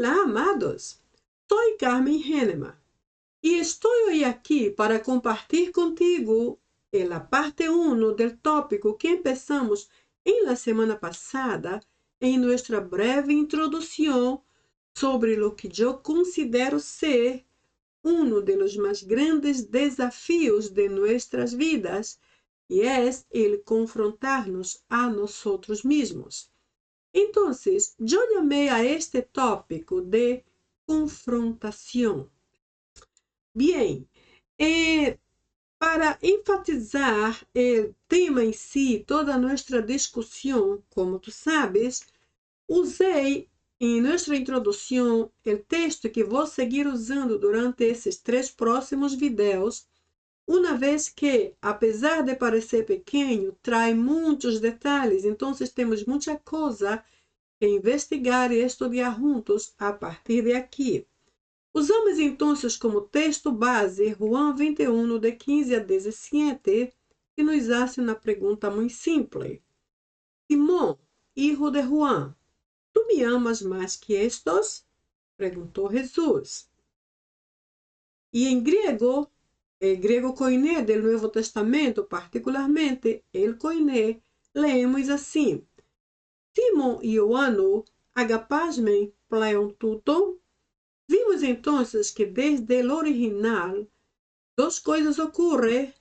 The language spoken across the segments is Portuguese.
Olá, amados. Soy Carmen Henneman y estoy hoy aquí para compartir contigo la parte 1 del tópico que empezamos en la semana pasada en nuestra breve introducción sobre lo que yo considero ser uno de los más grandes desafíos de nuestras vidas y es el confrontarnos a nosotros mismos. Entonces, yo llamé a este tópico de confrontación. Bien, para enfatizar el tema en sí, toda nuestra discusión, como tú sabes, usei em nossa introdução o texto que vou seguir usando durante esses 3 próximos vídeos, uma vez que, apesar de parecer pequeno, traz muitos detalhes, então temos muita coisa que investigar e estudar juntos a partir de aqui. Usamos então como texto base Juan 21, de 15 a 17, que nos hace uma pergunta muito simples. Simão, hijo de Juan, ¿tú me amas más que estos? Preguntó Jesús. Y en griego, el griego koiné del Nuevo Testamento, particularmente el koiné, leemos assim: Simón Ioanno, agapasmen pleon tuton. Vimos entonces que desde el original, dos coisas ocurren.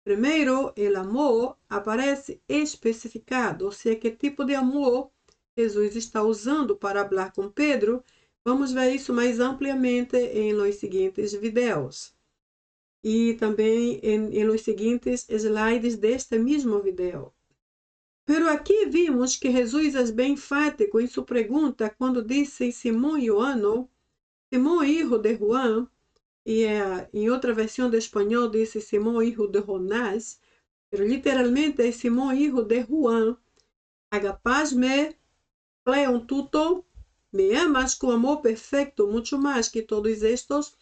Primeiro, el amor aparece especificado, ou seja, que tipo de amor Jesus está usando para falar com Pedro. Vamos ver isso mais ampliamente em los seguintes vídeos. E também em los seguintes slides deste mesmo vídeo. Pero aqui vimos que Jesus é bem enfático em sua pergunta quando disse Simão Ioanno, Simão hijo de Juan, e em outra versão de espanhol disse Simão hijo de Jonás, pero literalmente é Simão hijo de Juan, agapasme pleon tuton, me amas com amor perfeito, muito mais que todos estes.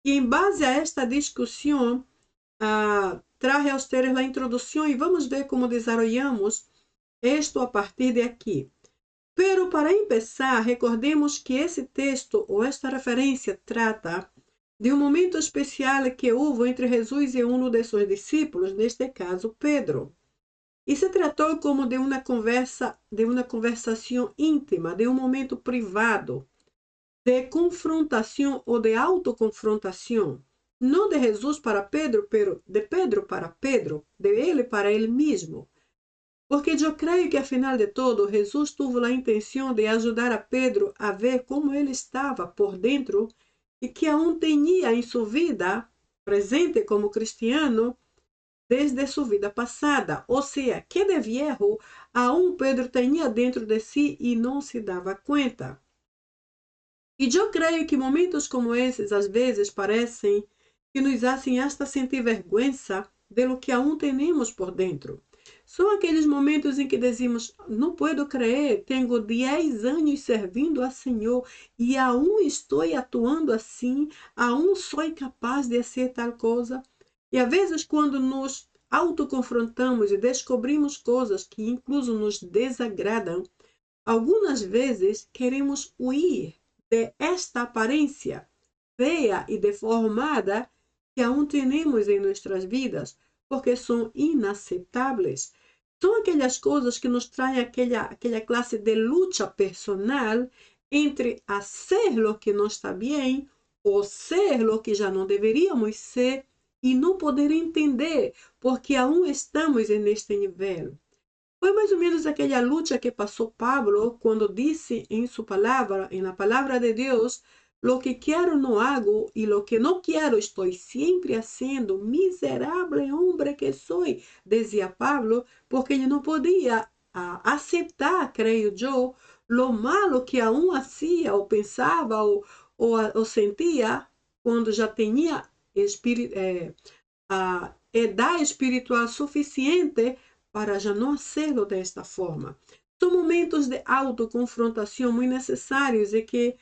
E em base a esta discussão, traje a ustedes a introdução e vamos ver como desarrollamos isto a partir de aqui. Pero para empezar, recordemos que esse texto ou esta referência trata de um momento especial que houve entre Jesus e um de seus discípulos, neste caso Pedro. E se tratou como de uma conversação íntima, de um momento privado, de confrontação ou de autoconfrontação, não de Jesus para Pedro, pero de Pedro para Pedro, de ele para ele mesmo. Porque eu creio que, afinal de todo, Jesus teve a intenção de ajudar a Pedro a ver como ele estava por dentro e que aún tinha em sua vida presente como cristiano desde sua vida passada, ou seja, que de viejo aún Pedro tinha dentro de si e não se dava conta. E eu creio que momentos como esses, às vezes, parecem que nos fazem hasta sentir vergonha de lo que aún temos por dentro. São aqueles momentos em que dizemos, não posso crer, tenho 10 anos servindo ao Senhor e aún estou atuando assim, aún sou capaz de fazer tal coisa. E às vezes, quando nos autoconfrontamos e descobrimos coisas que incluso nos desagradam, algumas vezes queremos huir de esta aparência feia e deformada que aún temos em nossas vidas, porque são inaceitáveis. São aquelas coisas que nos traem aquela classe de luta personal entre ser o que não está bem ou ser o que já não deveríamos ser e não poder entender porque aún estamos neste nível. Foi mais ou menos aquela luta que passou Pablo quando disse em sua palavra, na palavra de Deus, lo que quero não hago e lo que não quero estou sempre haciendo, miserável homem que sou, dizia Pablo, porque ele não podia aceitar, creio eu, lo malo que aún hacía ou pensava ou sentia quando já tinha a idade espiritual suficiente para já não fazê-lo desta forma. São momentos de autoconfrontação muito necessários e que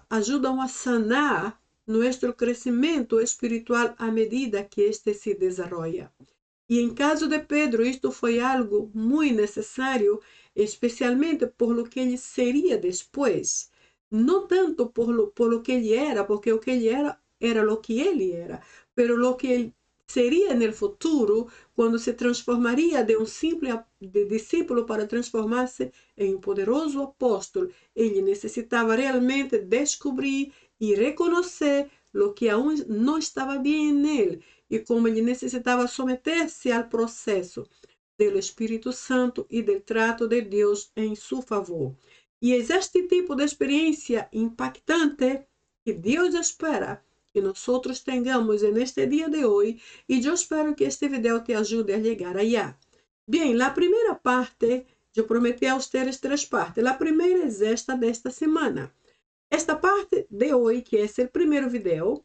ajudam a sanar nosso crescimento espiritual à medida que este se desenvolve. E em caso de Pedro, isto foi algo muito necessário, especialmente por lo que ele seria depois. no tanto por lo que ele era, porque o que ele era lo que ele era, pero lo que ele seria en el futuro, quando se transformaria de um simples discípulo para transformar-se em um poderoso apóstolo. Ele necessitava realmente descobrir e reconhecer lo que aún não estava bem nele e como ele necessitava someter-se ao processo do Espírito Santo e do trato de Deus em seu favor. E é este tipo de experiência impactante que Deus espera que nós tenhamos neste dia de hoje, e eu espero que este vídeo te ajude a chegar allá. Bem, a primeira parte, eu prometi a vocês 3 partes. A primeira é esta desta semana. Esta parte de hoje, que é o primeiro vídeo,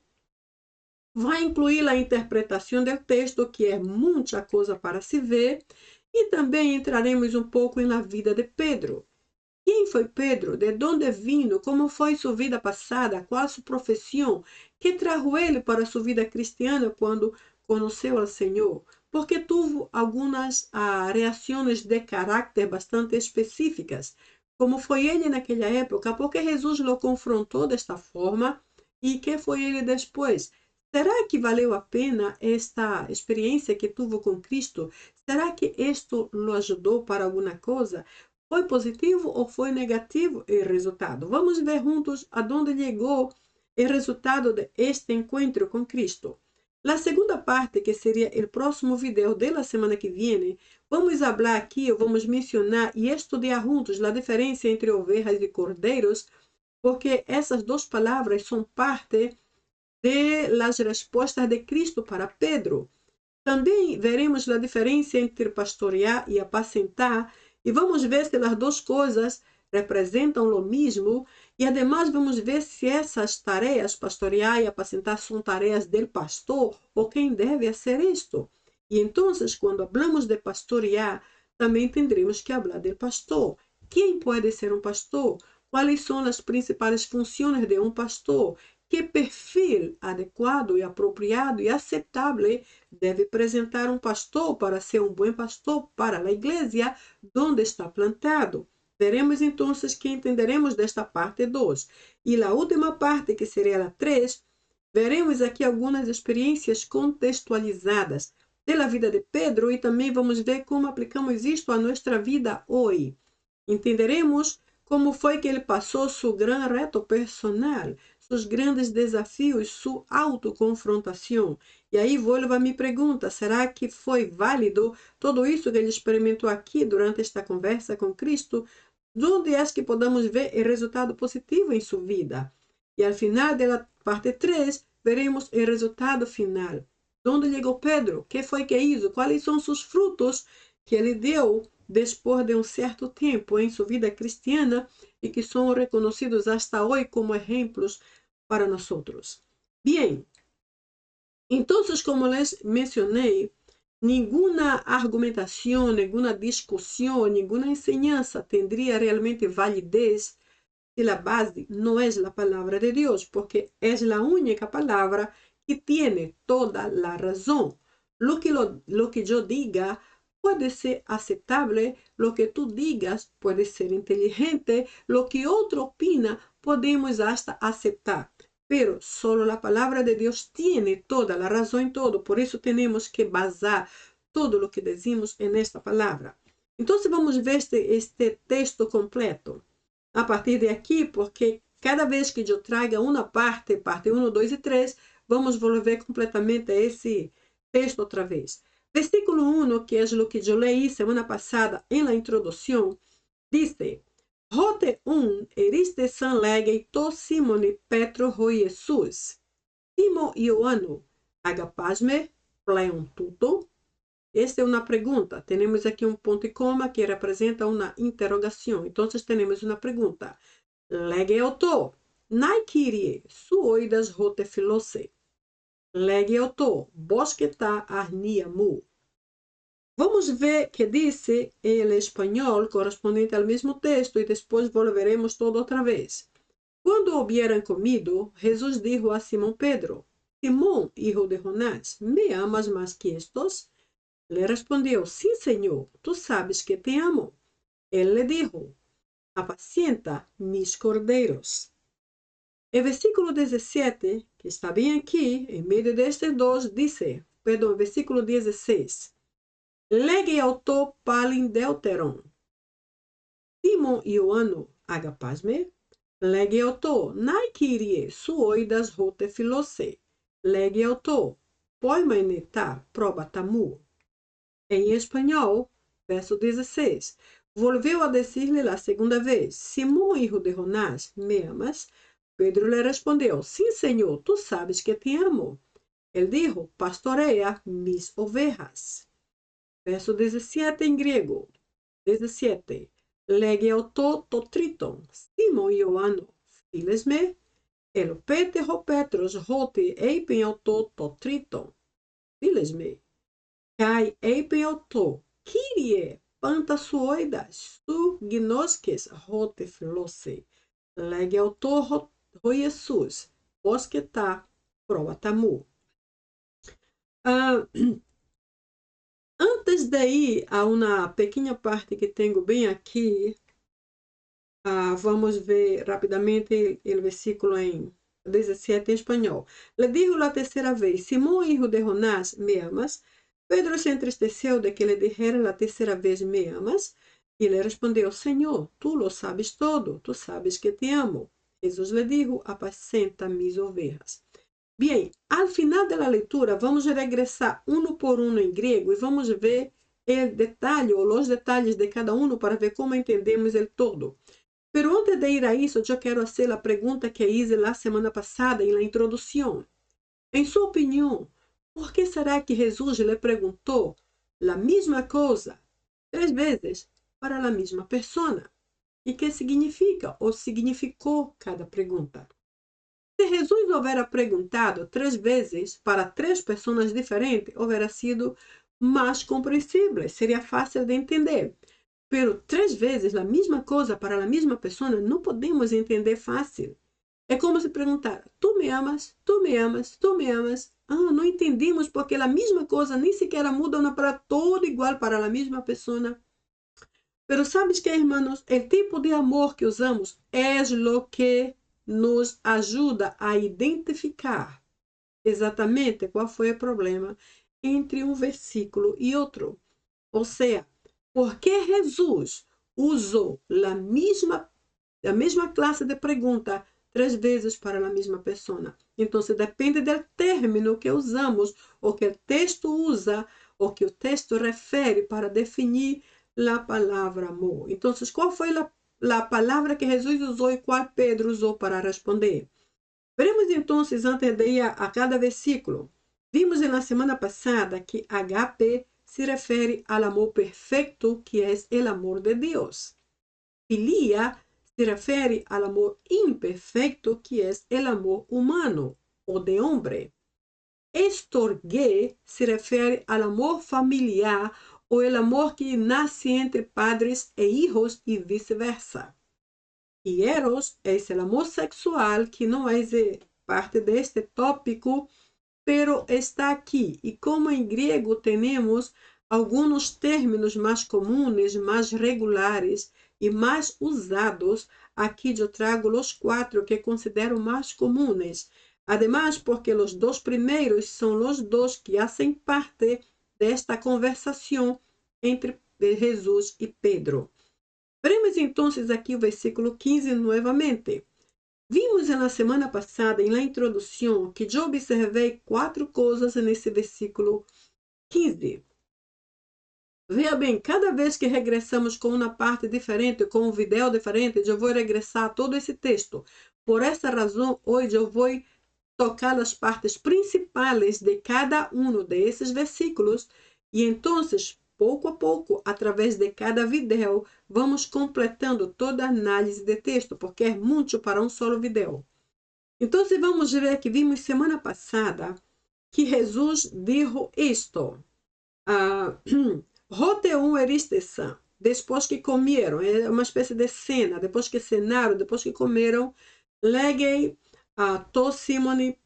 vai incluir a interpretação do texto, que é muita coisa para se ver, e também entraremos um pouco na vida de Pedro. Quem foi Pedro? De onde vino? Como foi sua vida passada? Qual sua profissão? Que trajo ele para sua vida cristiana quando conheceu ao Senhor? Porque teve algumas reações de caráter bastante específicas. Como foi ele naquela época? Porque Jesus o confrontou desta forma? E que foi ele depois? Será que valeu a pena esta experiência que teve com Cristo? Será que isto o ajudou para alguma coisa? Foi positivo ou foi negativo o resultado? Vamos ver juntos aonde chegou o resultado deste encontro com Cristo. Na segunda parte, que seria o próximo vídeo da semana que vem, vamos falar aqui, vamos mencionar e estudar juntos a diferença entre ovelhas e cordeiros, porque essas duas palavras são parte das respostas de Cristo para Pedro. Também veremos a diferença entre pastorear e apacentar, e vamos ver se as duas coisas representam o mesmo, e además vamos ver se essas tarefas, pastorear e apacentar, são tarefas do pastor ou quem deve fazer isto. E então, quando falamos de pastorear, também tendremos que falar do pastor. Quem pode ser um pastor? Quais são as principais funções de um pastor? Que perfil adequado e apropriado e aceitável deve apresentar um pastor para ser um bom pastor para a igreja onde está plantado? Veremos então que entenderemos desta parte 2. E a última parte, que seria a 3, veremos aqui algumas experiências contextualizadas da vida de Pedro e também vamos ver como aplicamos isto à nossa vida hoje. Entenderemos como foi que ele passou seu grande reto personal, seus grandes desafios, sua autoconfrontação. E aí volvo a minha pergunta, será que foi válido tudo isso que ele experimentou aqui durante esta conversa com Cristo? Onde é que podemos ver o resultado positivo em sua vida? E ao final da parte 3, veremos o resultado final. Onde chegou Pedro? O que foi que hizo? Quais são seus frutos que ele deu depois de um certo tempo em sua vida cristiana e que são reconhecidos hasta hoje como exemplos para nós. Bem, então, como les mencionei, nenhuma argumentação, nenhuma discussão, nenhuma enseñança tendria realmente validez se a base não é a palavra de Deus, porque é a única palavra que tem toda a razão. Lo que eu diga pode ser aceitável, lo que tu digas pode ser inteligente, lo que outro opina podemos hasta aceitar. Pero solo a palavra de Deus tem toda a razão em todo, por isso temos que basar todo o que decimos nesta palavra. Então, vamos ver este texto completo a partir de aqui, porque cada vez que eu traga uma parte 1, 2 e 3, vamos volver completamente a esse texto outra vez. Versículo 1, que é o que eu leí semana passada em la introdução, diz: Rote 1, eriste san legei to Simone Petro ho Jesus. Simo Ioanno, agapasme pleon tuto. Esta é uma pergunta. Temos aqui um ponto e coma que representa uma interrogação. Então, temos uma pergunta. Legeuto, nai Kyrie, suoidas rote filose. Legeuto, bosqueta arnia mu. Vamos ver que disse em espanhol correspondente ao mesmo texto e depois volveremos todo outra vez. Quando hubieran comido, Jesus dijo a Simón Pedro: Simón, hijo de Jonás, ¿me amas más que estos? Le respondió: Sí, Señor, tú sabes que te amo. Él le dijo: Apacienta mis corderos. El versículo 17, que está bem aqui, em meio destes dois, dice, perdão, versículo 16, lege auto palindeuteron. Simon Ioanno agapasme, lege auto, nai kyrie suoidas rote filose, lege auto, poimaineta probatamu. Em espanhol, verso 16, volveu a decir-lhe la segunda vez, Simón, hijo de Jonás, ¿me amas? Pedro le respondeu, sim, Senhor, tu sabes que te amo. Ele dijo, pastorea mis ovejas. Verso 17 em grego. 17. Lege auto totriton, Simon Ioanno, files me, elopete ho Petros hote eipen auto totriton, files me. Kai eipen auto, Kyrie, pantasuoidas, su gnoskes hote filose, lege auto ho Jesus, posketa probatamu. Antes de ir a uma pequena parte que tenho bem aqui, vamos ver rapidamente o versículo em 17 em espanhol. Le dijo la terceira vez, Simón, hijo de Jonás, ¿me amas? Pedro se entristeceu de que le dijera la terceira vez, ¿me amas? E le respondeu, Senhor, tú lo sabes todo, tú sabes que te amo. Jesus le dijo, apacenta mis ovejas. Bem, ao final da leitura, vamos regressar um por um em grego e vamos ver o detalhe ou os detalhes de cada um para ver como entendemos o todo. Pero antes de ir a isso, eu quero fazer a pergunta que hice la semana passada em la introdução. Em sua opinião, por que será que Jesus lhe perguntou a mesma coisa 3 vezes para a mesma pessoa? E que significa ou significou cada pergunta? Se Jesus houvera perguntado 3 vezes para 3 pessoas diferentes, houvera sido mais compreensível, seria fácil de entender. Pero 3 vezes a mesma coisa para a mesma pessoa não podemos entender fácil. É como se perguntar, tu me amas, tu me amas, tu me amas. Não entendemos porque a mesma coisa nem sequer muda uma para todo igual para a mesma pessoa. Pero sabes que, hermanos, o tipo de amor que usamos é o que nos ajuda a identificar exatamente qual foi o problema entre um versículo e outro. Ou seja, por que Jesus usou a mesma classe de pergunta 3 vezes para a mesma pessoa? Então, depende do término que usamos, ou que o texto usa, ou que o texto refere para definir a palavra amor. Então, qual foi a palavra que Jesus usou e qual Pedro usou para responder? Veremos então, antes de ir a cada versículo. Vimos na semana passada que agape se refere ao amor perfeito, que é o amor de Deus. Filia se refere ao amor imperfeito, que é o amor humano, ou de homem. Estorgue se refere ao amor familiar, ou o amor que nasce entre padres e hijos e vice-versa. E eros é o amor sexual, que não é parte deste tópico, pero está aqui. E como em grego temos alguns términos mais comuns, mais regulares e mais usados, aqui eu trago os 4 que considero mais comuns. Además, porque os 2 primeiros são os 2 que fazem parte desta conversação entre Jesus e Pedro. Veremos então aqui o versículo 15 novamente. Vimos na semana passada, na introdução, que eu observei 4 coisas nesse versículo 15. Veja bem, cada vez que regressamos com uma parte diferente, com um vídeo diferente, eu vou regressar a todo esse texto. Por essa razão, hoje eu vou tocar as partes principais de cada um desses versículos e então, pouco a pouco, através de cada vídeo, vamos completando toda a análise de texto, porque é muito para um só vídeo. Então, vamos ver que vimos semana passada que Jesus dijo isto. Roteum eristesan, depois que comeram, é uma espécie de cena, depois que cenaram, depois que comeram, legei to Simone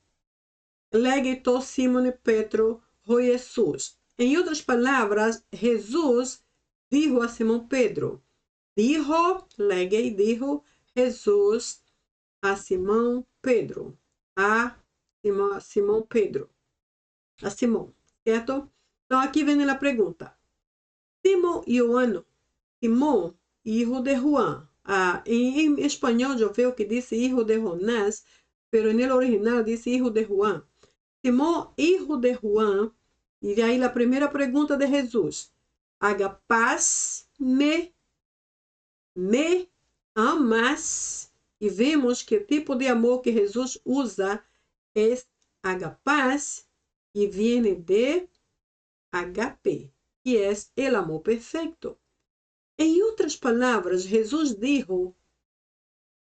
Petro o Jesus. Em outras palavras, Jesus dijo a Simão Pedro, dijo Jesus a Simão Pedro. A Simão Pedro. A Simão, certo? Então, aqui vem a pergunta. Simão Ioano. Simón, hijo de Juan. En español yo veo que dice hijo de Jonás, pero en el original dice hijo de Juan. Simón, hijo de Juan. Y de ahí la primera pregunta de Jesús. Agapás me amas. E vemos que o tipo de amor que Jesus usa é agapás e viene de agape, que é o amor perfeito. Em outras palavras, Jesus dijo,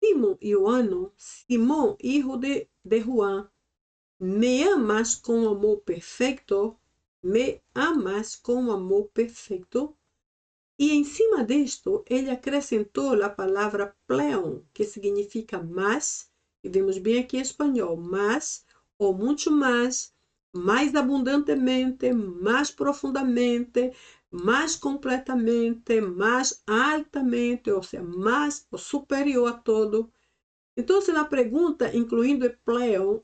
Simón Ioano, Simón, hijo de Juan, me amas com amor perfeito? Me amas com amor perfeito? E em cima disto, ele acrescentou a palavra pleon, que significa mais, e vemos bem aqui em espanhol, mais ou muito mais abundantemente, mais profundamente, mais completamente, mais altamente, ou seja, mais superior a todo. Então, a pergunta, incluindo o pleon,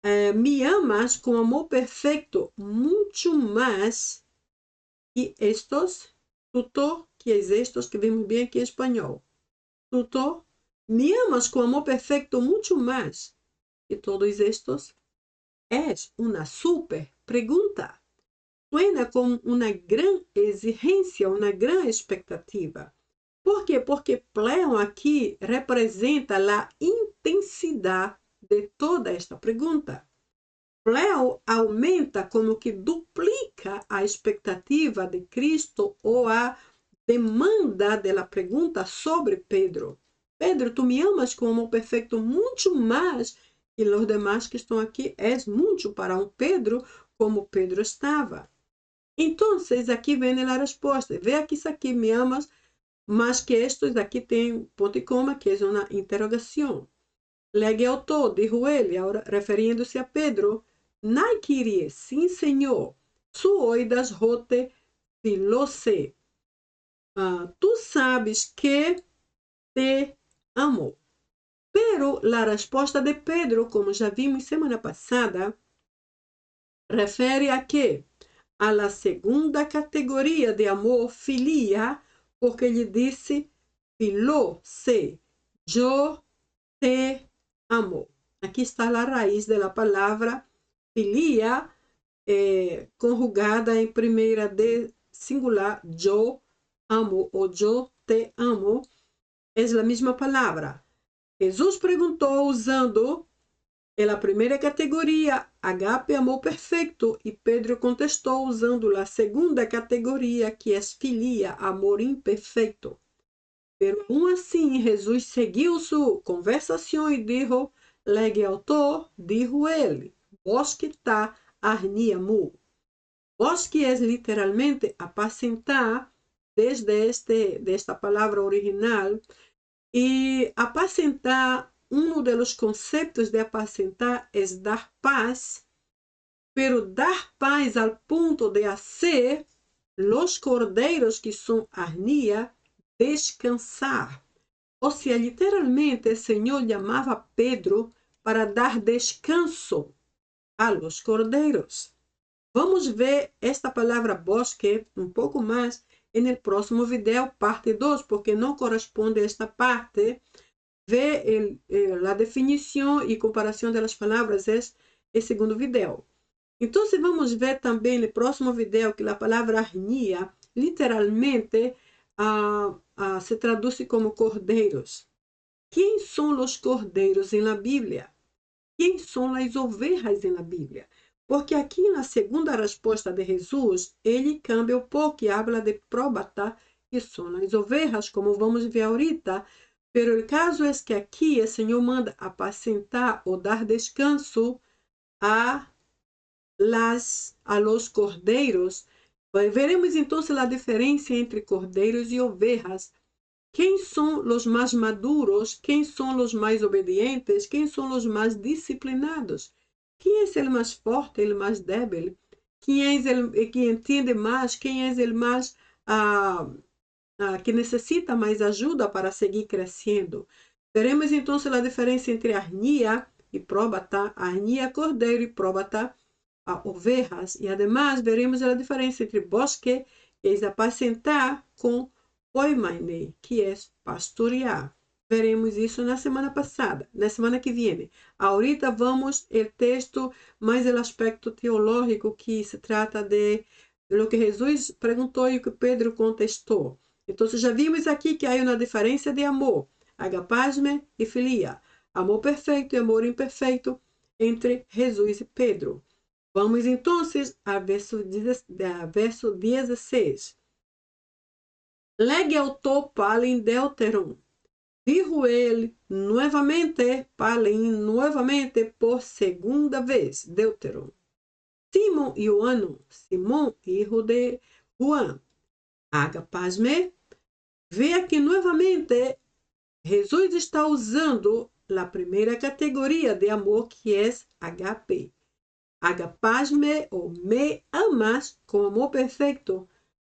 é me amas com amor perfeito, muito mais que estos, tutor, que es estos que vemos bem aqui em espanhol. Tutor, me amas com amor perfeito muito mais que todos estos? Es una super pregunta. Suena como uma gran exigência, uma gran expectativa. ¿Por quê? Porque pleon aqui representa a intensidade de toda esta pergunta. Pleon aumenta como que duplica a expectativa de Cristo ou a demanda da pergunta sobre Pedro. Pedro, tu me amas com amor perfeito muito mais que os demais que estão aqui. És muito para um Pedro como Pedro estava. Então, aqui vem a resposta. Vê aqui isso aqui, me amas, mas que estes aqui tem ponto e coma, que é uma interrogação. Legueoto, dijo ele, agora referindo-se a Pedro, Nai Kyrie, sim, Senhor, su oidas rote filose. Tu sabes que te amo. Pero a resposta de Pedro, como já vimos semana passada, refere a quê? A la segunda categoria de amor, filia, porque ele disse filose, eu te amo. Aqui está a raiz da palavra filia, conjugada em primeira de singular, eu amo ou eu te amo, é a mesma palavra. Jesus perguntou usando a primeira categoria, agape, amor perfeito, e Pedro contestou usando a segunda categoria, que é filia, amor imperfeito. Pero aún assim, Jesus seguiu sua conversação e disse, legue autor, dijo ele, vos que está arniamu. Vos que é literalmente apacentar, desde esta palavra original, e apacentar, dos conceitos de apacentar é dar paz, pero dar paz ao ponto de hacer los cordeiros que são arnia descansar. Ou seja, literalmente, o Senhor chamava Pedro para dar descanso a los cordeiros. Vamos ver esta palavra bosque um pouco mais no próximo vídeo, parte 2, porque não corresponde a esta parte. Ver a definição e comparação das palavras é o segundo vídeo. Então, vamos ver também no próximo vídeo que a palavra arnia, literalmente, se traduz como cordeiros. Quem são os cordeiros na Bíblia? Quem são as ovelhas na Bíblia? Porque aqui na segunda resposta de Jesus, ele cambia um pouco e habla de próbata, que são as ovelhas, como vamos ver ahorita. Pero o caso é que aqui o Senhor manda apacentar ou dar descanso a los cordeiros. Veremos então a diferença entre cordeiros e ovelhas. Quem são os mais maduros? Quem são os mais obedientes? Quem são os mais disciplinados? Quem é o mais forte, o mais débil? Quem é o que entende mais? Quem é o mais que necessita mais ajuda para seguir crescendo? Veremos então a diferença entre arnia e próbata, arnia cordeiro e próbata ovejas. E además veremos a diferença entre bosque, que é apacentar, com poimaine, que é pastorear. Veremos isso na semana passada, na semana que vem. Ahorita vamos o texto mais o aspecto teológico, que se trata de lo que Jesus perguntou e o que Pedro contestou. Então, já vimos aqui que há uma diferença de amor, agapasme e filia, amor perfeito e amor imperfeito entre Jesus e Pedro. Vamos então ao verso 16. Lege autor palin deuteron. Dijo ele novamente, palin novamente por segunda vez, deuteron. Simão Ioano, Simão, hijo de Juan. Agapasme. Vê aqui novamente, Jesus está usando a primeira categoria de amor, que é agape. Agapasme ou me amas com amor perfeito.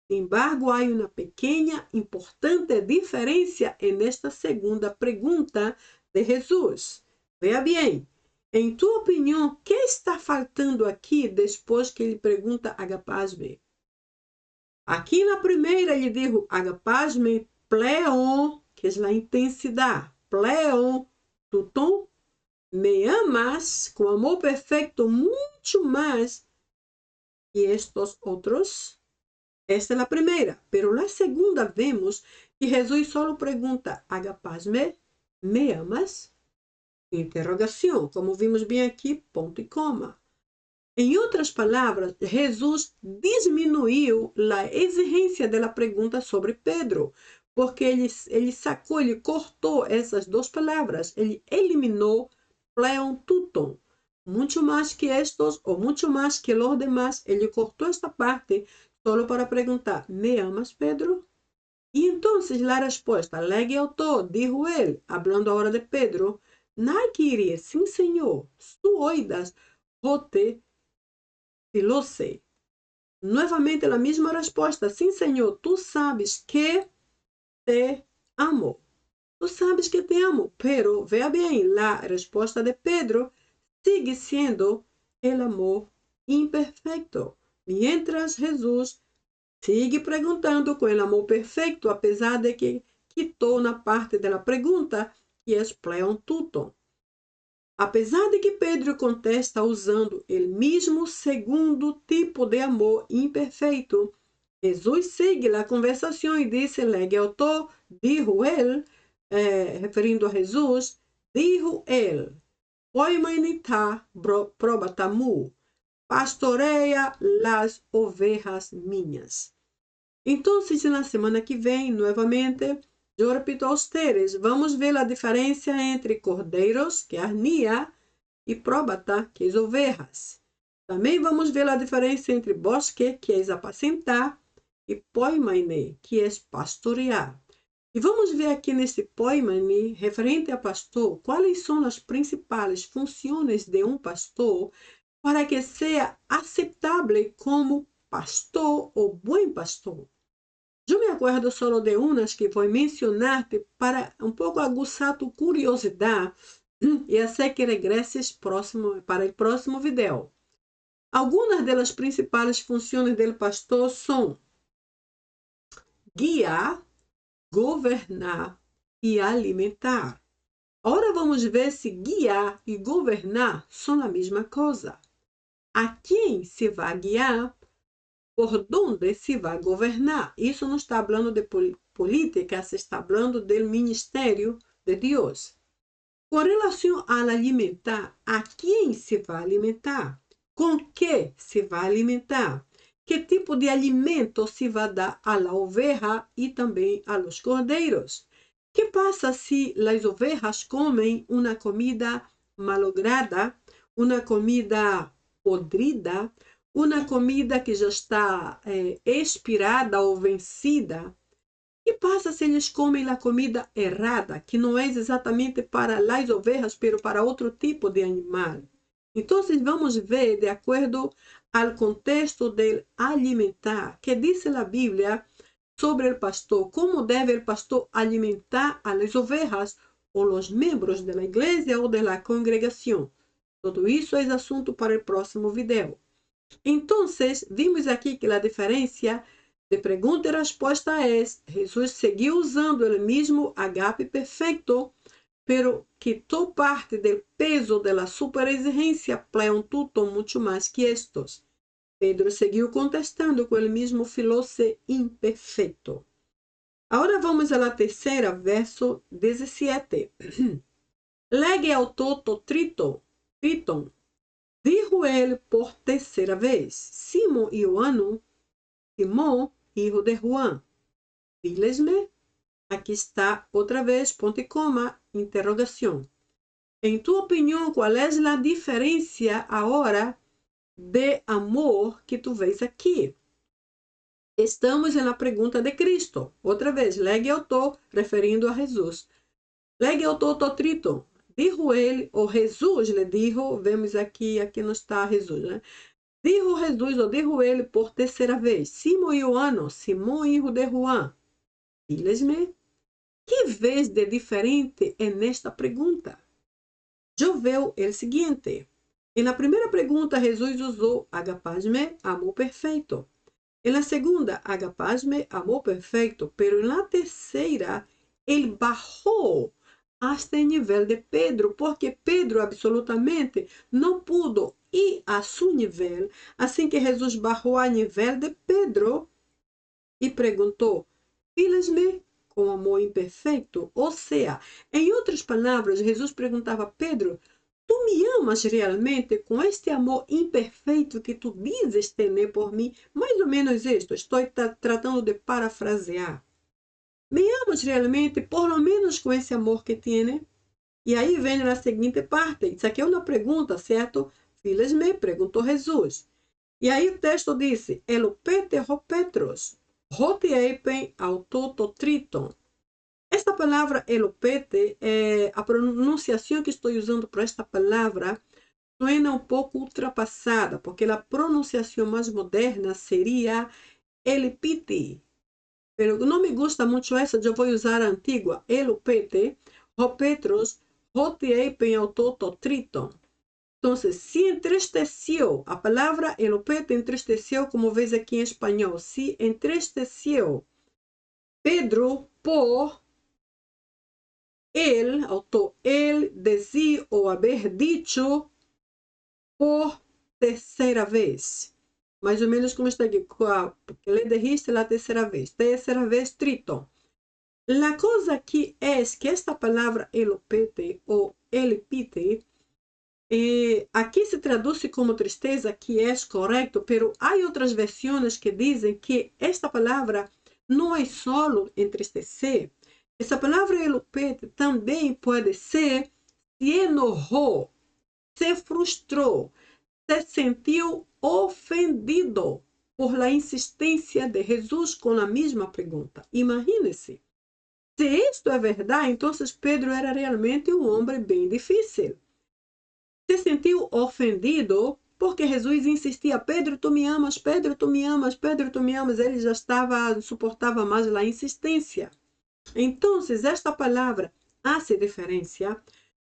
Sin embargo, há uma pequena, importante diferença nesta segunda pergunta de Jesus. Veja bem, em tua opinião, o que está faltando aqui depois que ele pergunta agapasme? Aqui na primeira ele dijo agapasme pleon, que é a intensidade. Pleon, tuton, me amas com amor perfeito muito mais que estes outros. Esta é a primeira. Pero na segunda vemos que Jesus só pergunta, agapasme, me amas? Interrogação, como vimos bem aqui, ponto e coma. Em outras palavras, Jesus diminuiu a exigência da pergunta sobre Pedro, porque ele sacou, ele cortou essas duas palavras, ele eliminou pleon tuton. Muito mais que estes, ou muito mais que os demais, ele cortou esta parte solo para perguntar, ¿me amas, Pedro? E então, a resposta, legue autor, dijo ele, hablando agora de Pedro, Naikiri, sim, senhor, tu oidas, rote, filose. Novamente a mesma resposta, sim, senhor, tu sabes que te amo. Tu sabes que te amo, pero, veja bem, a resposta de Pedro sigue sendo el amor imperfeito. Mientras Jesus sigue perguntando com o amor perfeito, apesar de que quitou na parte da pergunta que é pleon tuton. Apesar de que Pedro contesta usando o mesmo segundo tipo de amor imperfeito, Jesus segue a conversação e diz, legue autor, dijo ele, referindo a Jesus, dijo ele, poimanita probatamu, pastoreia las ovejas minhas. Então, na semana que vem, novamente, eu repito a vocês, vamos ver a diferença entre cordeiros, que é arnia, e próbata, que é ovelhas. Também vamos ver a diferença entre bosque, que é apacentar, e poimaine, que é pastorear. E vamos ver aqui nesse poimaine, referente a pastor, quais são as principais funções de um pastor para que seja aceitável como pastor ou bom pastor. Eu me acuerdo só de umas que vou mencionar-te para um pouco aguçar tu curiosidade e hacer que regresses para o próximo vídeo. Algumas das principais funções do pastor são guiar, governar e alimentar. Agora vamos ver se guiar e governar são a mesma coisa. A quem se vai guiar? Por onde se vai governar? Isso não está falando de política, se está falando do ministério de Deus. Com relação a alimentar, a quem se vai alimentar? Com que se vai alimentar? Que tipo de alimento se vai dar à oveja e também a los cordeiros? Que passa se as ovejas comem uma comida malograda, uma comida podrida, uma comida que já está expirada ou vencida? Que passa se eles comem a comida errada, que não é exatamente para as ovelhas, mas para outro tipo de animal? Então, vamos ver, de acordo ao contexto do alimentar, que diz a Bíblia sobre o pastor, como deve o pastor alimentar as ovelhas o los miembros de la iglesia o de la congregación. Todo isso é assunto para o próximo video. Então, vimos aqui que a diferença de pergunta e resposta é: Jesus seguiu usando o mesmo agape perfeito, pero quitou parte do peso da superexigência pleon tudo muito mais que estes. Pedro seguiu contestando com o mesmo filose imperfeito. Agora vamos à terceira, verso 17. Lege auto triton, dijo ele por terceira vez: Simão Ioano, Simão, hijo de Juan, diles-me. Aqui está outra vez, ponto e coma, interrogação. Em tua opinião, qual é a diferença agora de amor que tu vês aqui? Estamos na pergunta de Cristo. Outra vez, lege auto, referindo a Jesus. Lege auto triton. Dijo ele, ou Jesus lhe dijo, vemos aqui não está Jesus, né? Dijo Jesus, ou dijo ele por terceira vez: Simão Ioano, Simão, hijo de Juan, diles-me. Que vez de diferente é nesta pergunta? Eu vejo o seguinte. Na primeira pergunta, Jesus usou agapasme, amor perfeito. Na segunda, agapasme, amor perfeito. Pero na terceira, ele bajou hasta o nível de Pedro, porque Pedro absolutamente não pudo ir a seu nível, assim que Jesus bajou a nível de Pedro e perguntou: Filas-me com amor imperfeito? Ou seja, em outras palavras, Jesus perguntava a Pedro: tu me amas realmente com este amor imperfeito que tu dizes ter por mim? Mais ou menos isto, estou tratando de parafrasear. Me amas realmente, por lo menos com esse amor que tiene? E aí vem a seguinte parte. Isso aqui é uma pergunta, certo? Files-me, perguntou Jesus. E aí o texto diz: Elopete ho Petros, hotieipen autototriton. Esta palavra elopete, a pronunciação que estou usando para esta palavra, suena um pouco ultrapassada, porque a pronunciação mais moderna seria elipiti. Pero não me gusta muito essa, eu vou usar a antiga, elopete, ho Petros, hotieipen autototriton. Então, se entristeció, a palavra elopete entristeció, como vês aqui em espanhol, se entristeció Pedro por ele dizer ou haver dicho por terceira vez. Mais ou menos como está aqui, porque le dijiste a terceira vez, triton. A coisa aqui é que esta palavra elopete ou elipite, aqui se traduz como tristeza, que é correto, pero há outras versões que dizem que esta palavra não é só entristecer. Essa palavra elopete também pode ser se enojou, se frustrou, se sentiu ofendido por la insistência de Jesus com a mesma pergunta. Imagine-se. Se isto é verdade, então Pedro era realmente um homem bem difícil. Se sentiu ofendido porque Jesus insistia: Pedro, tu me amas, Pedro, tu me amas, Pedro, tu me amas. Ele já suportava mais a insistência. Então, esta palavra hace diferença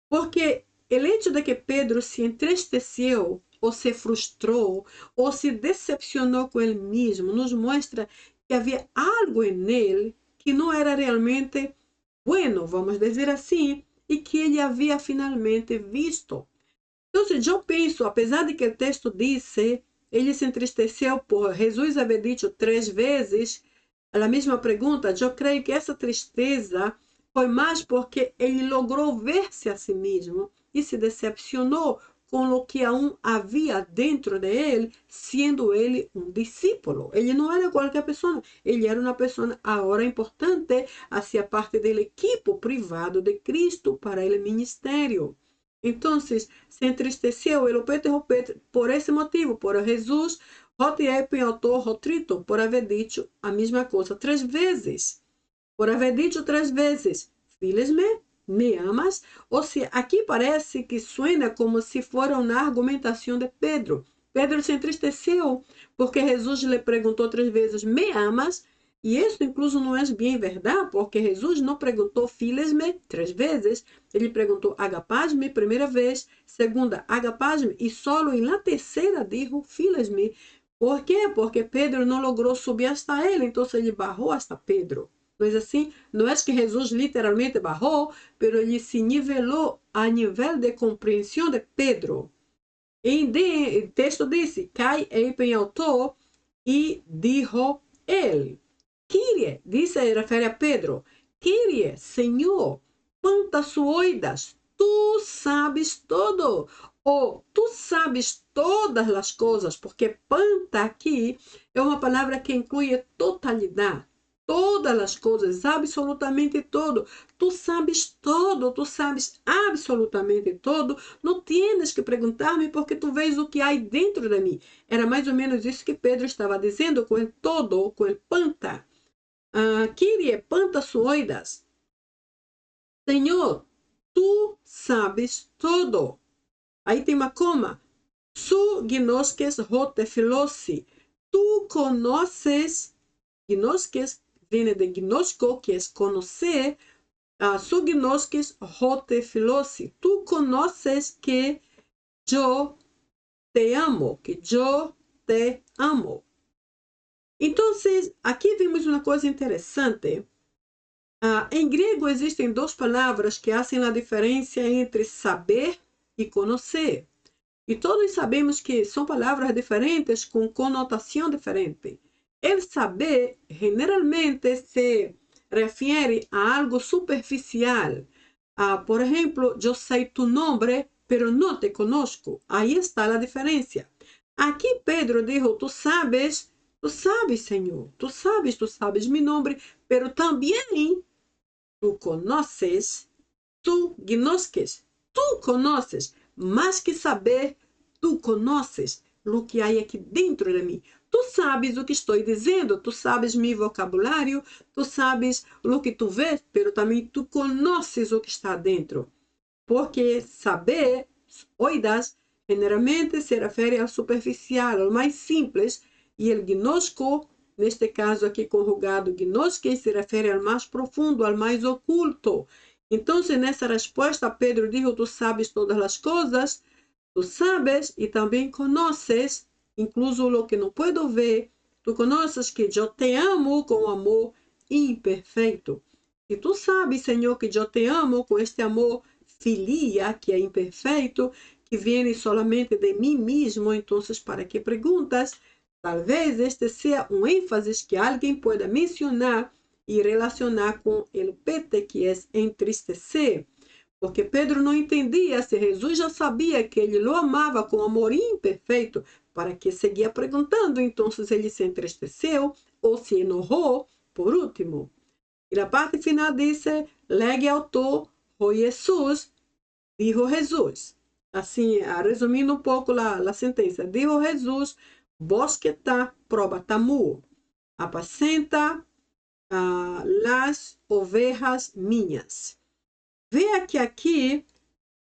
porque o hecho de que Pedro se entristeceu, ou se frustrou, ou se decepcionou com ele mesmo, nos mostra que havia algo nele que não era realmente bueno, vamos dizer assim, e que ele havia finalmente visto. Então, eu penso, apesar de que o texto disse, ele se entristeceu por Jesus haver dito 3 vezes a mesma pergunta, eu creio que essa tristeza foi mais porque ele logrou ver-se a si mesmo e se decepcionou com o que aún havia dentro de ele, sendo ele um discípulo. Ele não era qualquer pessoa, ele era uma pessoa agora importante, fazia parte do equipo privado de Cristo para o ministério. Então, se entristeceu por esse motivo, por Jesus, por haver dito a mesma coisa 3 vezes. Por haver dito 3 vezes, files-me, me amas? Ou seja, aqui parece que suena como se fora uma argumentação de Pedro. Pedro se entristeceu porque Jesus lhe perguntou 3 vezes, me amas? E isso incluso não é bem verdade, porque Jesus não perguntou files-me 3 vezes, ele perguntou agapás-me primeira vez, segunda agapás-me, e solo na terceira dijo files-me. ¿Por quê? Porque Pedro não logrou subir hasta ele, então ele barrou hasta Pedro. Não é assim? Não é que Jesus literalmente barrou, mas ele se nivelou a nível de compreensão de Pedro. E o texto disse, cai e empenhou e dijo ele. Kyrie, disse, refere a Pedro, Kyrie, Senhor, quantas oidas, tu sabes todo, ou tu sabes todas as coisas, porque panta aqui é uma palavra que inclui totalidade, todas as coisas, absolutamente todo. Tu sabes todo, tu sabes absolutamente todo, não tienes que perguntar-me porque tu vês o que há dentro de mim. Era mais ou menos isso que Pedro estava dizendo com ele todo, com ele panta. Kyrie, pantas oidas. Senhor, tu sabes todo. Aí tem uma coma. Su gnosques hotefilosi. Tu conoces, gnosques vem de gnosco, que é conhecer. Su gnosques hotefilosi. Tu conoces que eu te amo, que eu te amo. Então, aqui vemos uma coisa interessante. Em grego existem duas palavras que fazem a diferença entre saber e conhecer. E todos sabemos que são palavras diferentes com conotação diferente. El saber generalmente se refere a algo superficial. Por exemplo, eu sei tu nome, pero não te conozco. Aí está a diferença. Aqui Pedro dijo, tu sabes, Senhor, tu sabes meu nome, pero também tu conoces, tu gnosques, tu conoces, mais que saber, tu conoces o que há aqui dentro de mim. Tu sabes o que estou dizendo, tu sabes meu vocabulário, tu sabes o que tu vês, pero também tu conoces o que está dentro. Porque saber, oidas, generalmente se refere ao superficial, ao mais simples, e o gnosco, neste caso aqui conjugado gnosque, se refere ao mais profundo, ao mais oculto. Então, nessa resposta, Pedro dijo, tu sabes todas as coisas, tu sabes e também conheces, incluso o que não puedo ver, tu conheces que eu te amo com amor imperfeito. E tu sabes, Senhor, que eu te amo com este amor filia, que é imperfeito, que vem solamente de mim mesmo. Então, para que perguntas? Talvez este seja um ênfase que alguém pueda mencionar e relacionar com o PT, que é entristecer. Porque Pedro não entendia se Jesus já sabia que ele o amava com amor imperfeito, para que seguia perguntando. Então, ele se entristeceu ou se enojou por último. E a parte final diz, legue autor, o Jesus, dijo Jesus. Assim, resumindo um pouco a sentença. Dijo Jesus, vos que está proba tamu, apacenta las ovejas minhas. Veja que aqui,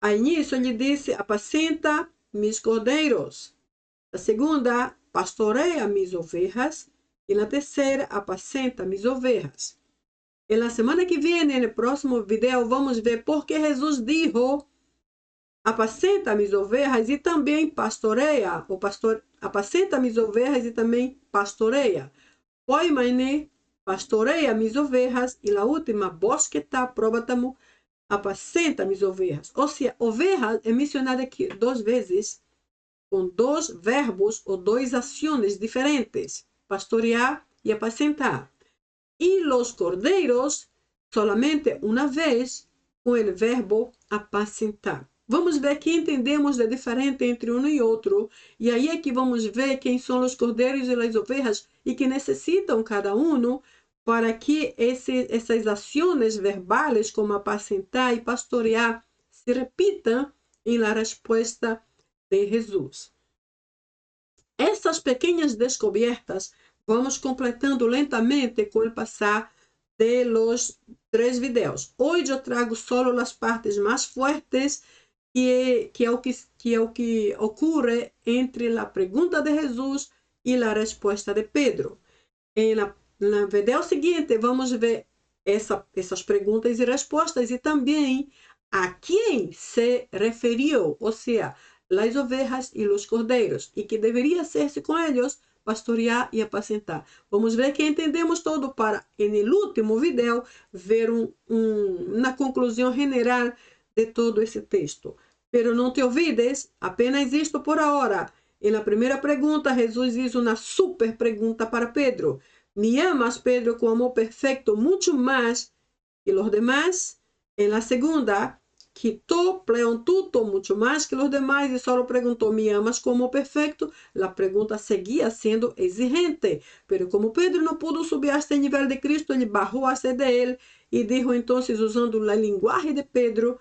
ao início, ele disse, apacenta mis cordeiros. A segunda, pastoreia mis ovejas. E na terceira, apacenta mis ovejas. E na semana que vem, no próximo vídeo, vamos ver por que Jesus dijo, apacenta mis ovejas e também pastoreia. Apacenta mis ovejas e também pastoreia. Poi, mãe, pastoreia mis ovejas. E a última, bosqueta, próbatamo, apacenta mis ovejas. Ou seja, ovejas é mencionada aqui 2 vezes, com 2 verbos ou 2 ações diferentes. Pastorear e apacentar. E os cordeiros, solamente uma vez, com o verbo apacentar. Vamos ver que entendemos a diferença entre um e outro. E aí é que vamos ver quem são os cordeiros e as ovelhas e que necessitam cada um para que essas ações verbais, como apacentar e pastorear, se repitam na resposta de Jesus. Essas pequenas descobertas vamos completando lentamente com o passar de los 3 vídeos. Hoje eu trago solo as partes mais fortes, que é o que ocorre entre a pergunta de Jesus e a resposta de Pedro. no vídeo seguinte vamos ver essas perguntas e respostas e também a quem se referiu, ou seja, as ovelhas e os cordeiros, e que deveria hacerse com eles pastorear e apacentar. Vamos ver que entendemos todo para, no último vídeo, ver uma conclusão general de todo esse texto. Pero não te olvides, apenas isto por agora. E na primeira pergunta, Jesus diz uma super pergunta para Pedro. ¿Me amas, Pedro, com amor perfeito, muito mais que os demás? En la segunda, quitó pleontuto mucho más que los demás y solo preguntó, ¿me amas como perfecto? La pregunta seguía siendo exigente, pero como Pedro no pudo subir a este nivel de Cristo, él bajó hacia de él y dijo entonces, usando la lenguaje de Pedro,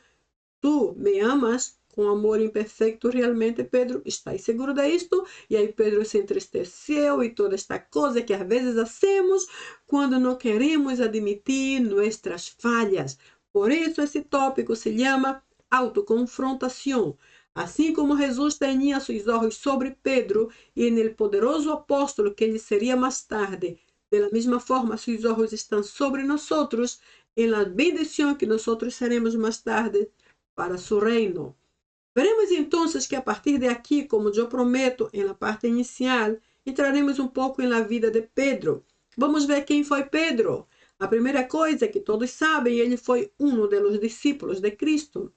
¿tú me amas com amor imperfeito realmente, Pedro? ¿Estás seguro de isto? E aí Pedro se entristeceu e toda esta coisa que às vezes hacemos quando não queremos admitir nossas falhas. Por isso esse tópico se chama autoconfrontação. Assim como Jesus tinha seus olhos sobre Pedro e no poderoso apóstolo que ele seria mais tarde, da mesma forma seus olhos estão sobre nós, em la bendição que nós seremos mais tarde para su reino. Veremos entonces que a partir de aquí, como eu prometo en la parte inicial, entraremos um pouco en la vida de Pedro. Vamos ver quem foi Pedro. A primeira coisa que todos sabem, ele foi um dos discípulos de Cristo.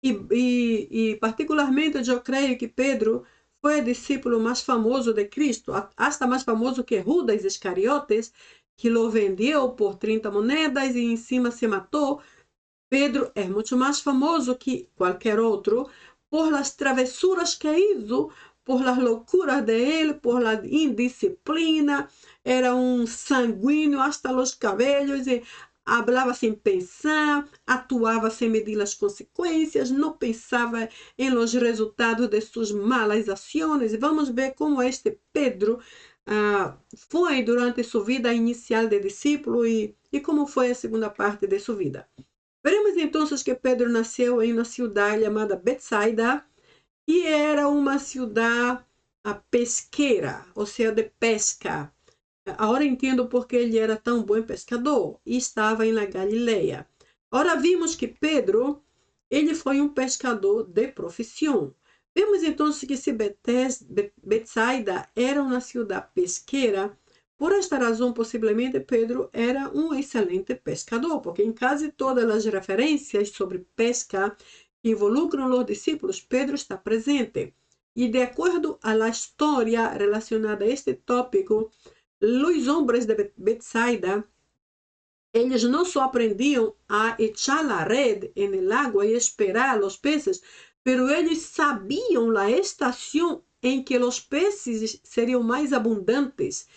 E particularmente eu creio que Pedro foi o discípulo mais famoso de Cristo, hasta mais famoso que Judas Iscariotes, que lo vendeu por 30 moedas e em cima se matou. Pedro é muito mais famoso que qualquer outro por las travesuras que hizo, por las locuras de él, por la indisciplina. Era um sanguíneo hasta los cabellos e hablava sem pensar, atuava sem medir as consequências, não pensava em los resultados de suas malas ações. E vamos ver como este Pedro foi durante sua vida inicial de discípulo e como foi a segunda parte de sua vida. Veremos então que Pedro nasceu em uma cidade chamada Betsaida e era uma cidade pesqueira, ou seja, de pesca. Agora entendo por que ele era tão bom pescador e estava na Galileia. Agora vimos que Pedro, ele foi um pescador de profissão. Vemos então que se Betsaida era uma cidade pesqueira. Por esta razão, possivelmente, Pedro era um excelente pescador, porque em quase todas as referências sobre pesca que involucram os discípulos, Pedro está presente. E de acordo à história relacionada a este tópico, os homens de Betsaida, eles não só aprendiam a echar a rede no água e esperar os peces, pero eles sabiam a estação em que os peces seriam mais abundantes.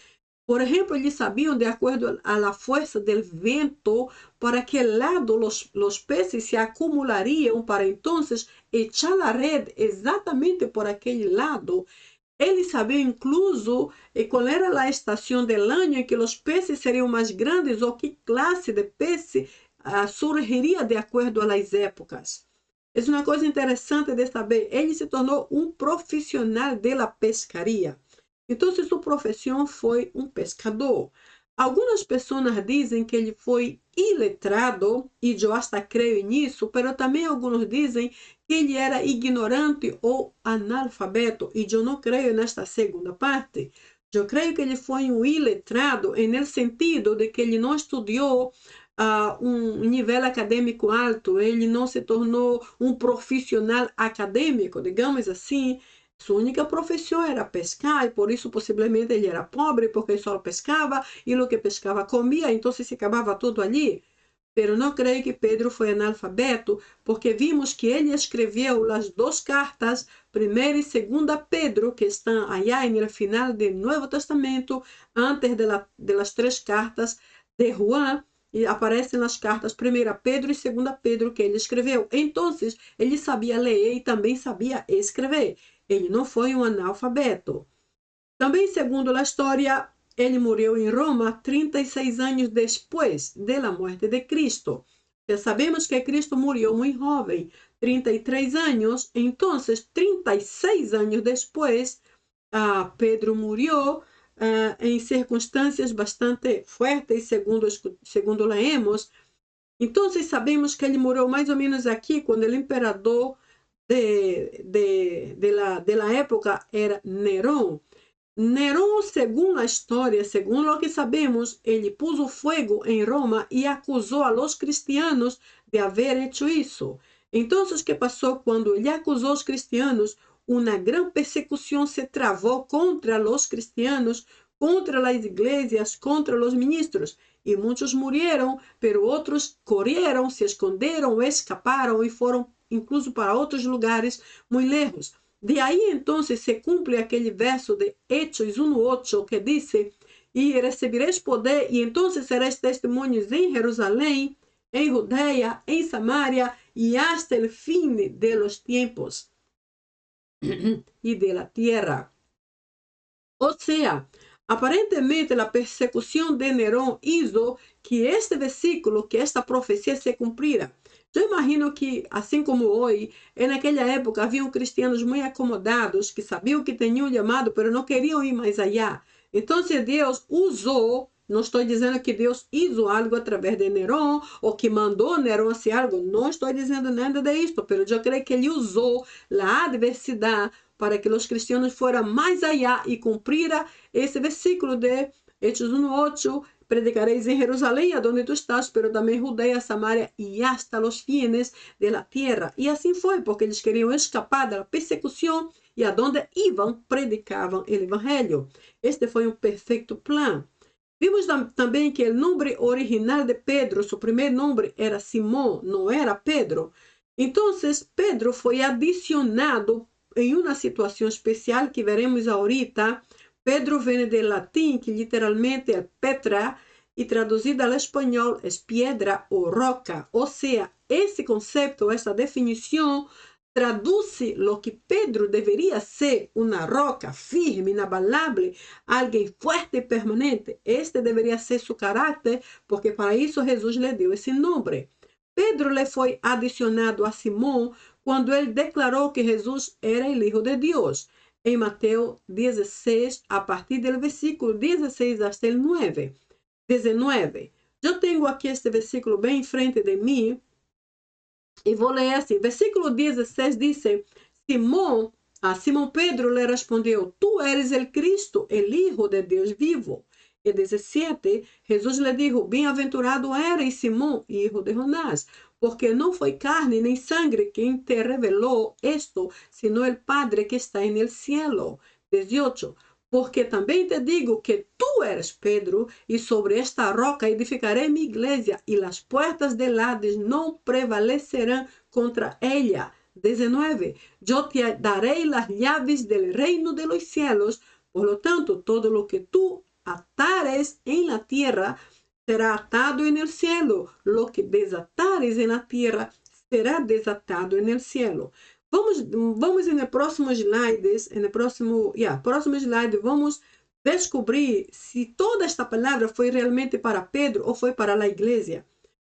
Por exemplo, eles sabiam, de acordo a la fuerza del vento, para que lado los peces se acumulariam para entonces echar a rede exatamente por aquele lado. Eles sabiam incluso qual era a estação del año em que os peces seriam mais grandes ou que classe de peixe surgiria de acordo às épocas. É uma coisa interessante de saber. Ele se tornou um profissional da pescaria. Então, sua profissão foi um pescador. Algumas pessoas dizem que ele foi iletrado, e eu hasta creio nisso, mas também alguns dizem que ele era ignorante ou analfabeto, e eu não creio nesta segunda parte. Eu creio que ele foi um iletrado, no sentido de que ele não estudou um nível acadêmico alto, ele não se tornou um profissional acadêmico, digamos assim. Sua única profissão era pescar e por isso possivelmente ele era pobre porque só pescava e o que pescava comia, então se acabava tudo ali. Pero não creio que Pedro foi analfabeto porque vimos que ele escreveu as duas cartas, primeira e segunda Pedro, que estão allá no final do Novo Testamento, antes de las três cartas de Juan, e aparecem nas cartas primeira Pedro e segunda Pedro que ele escreveu. Então, ele sabia ler e também sabia escrever. Ele não foi um analfabeto. Também, segundo a história, ele morreu em Roma 36 anos depois da morte de Cristo. Já sabemos que Cristo morreu muito jovem, 33 anos. Então, 36 anos depois, Pedro morreu em circunstâncias bastante fortes, segundo leemos. Então, sabemos que ele morreu mais ou menos aqui, quando o imperador de la época era Nerón. Nerón, según la historia, según lo que sabemos, ele puso fuego en Roma y acusó a los cristianos de haber hecho eso. Entonces, ¿qué pasó? Cuando ele acusó a los cristianos, una gran persecución se travó contra los cristianos, contra las iglesias, contra los ministros. Y muchos murieron, pero otros corrieron, se esconderam, escaparam y fueron incluso para outros lugares muy lejos. De aí, então, se cumpre aquele verso de Hechos 1:8, que diz: e recebereis poder, e então sereis testemunhas em Jerusalém, em Judeia, em Samaria, e hasta el fin de los tiempos e de la tierra. Ou seja, aparentemente, a persecução de Nerón hizo que este versículo, que esta profecia se cumprira. Eu imagino que, assim como hoje, naquela época haviam cristianos muito acomodados, que sabiam que tinham chamado, mas não queriam ir mais allá. Então, Deus usou, não estou dizendo que Deus hizo algo através de Nerón, ou que mandou Nerón fazer algo, não estou dizendo nada disso, mas eu creio que ele usou a adversidade para que os cristianos foram mais allá e cumprira esse versículo de Hechos 1:8, predicaréis en Jerusalén, a donde tú estás, pero también Judea, Samaria y hasta los fines de la tierra. Y así fue, porque ellos querían escapar de la persecución y a donde iban, predicaban el evangelio. Este fue un perfecto plan. Vimos também que o nome original de Pedro, seu primeiro nome era Simão, não era Pedro. Então, Pedro foi adicionado em uma situação especial que veremos ahorita. Pedro vem do latim, que literalmente é Petra, e traduzido ao espanhol é piedra ou roca. Ou seja, esse conceito, essa definição, traduz o que Pedro deveria ser, uma roca firme, inabalável, alguém forte e permanente. Este deveria ser seu caráter, porque para isso Jesus lhe deu esse nome. Pedro lhe foi adicionado a Simão quando ele declarou que Jesus era o Filho de Deus. Em Mateus 16, a partir do versículo 16 até o 19. Eu tenho aqui este versículo bem em frente de mim, e vou ler assim. Versículo 16 diz: Simão Pedro lhe respondeu: Tu eres el Cristo, el Hijo de Deus vivo. E 17, Jesus lhe dijo: Bem-aventurado eres, Simão, hijo de Jonás, porque não foi carne nem sangue quem te revelou esto, sino el Padre que está en el cielo. 18, porque também te digo que tu eres Pedro, e sobre esta roca edificaré mi iglesia, e las puertas del Hades não prevalecerão contra ella. 19, yo te daré las llaves del reino de los cielos, por lo tanto, todo lo que tú atares en la tierra será atado en el cielo, lo que desatares en la tierra será desatado en el cielo. Vamos no próximo slide, próximo slide, vamos descobrir se toda esta palavra foi realmente para Pedro ou foi para a igreja.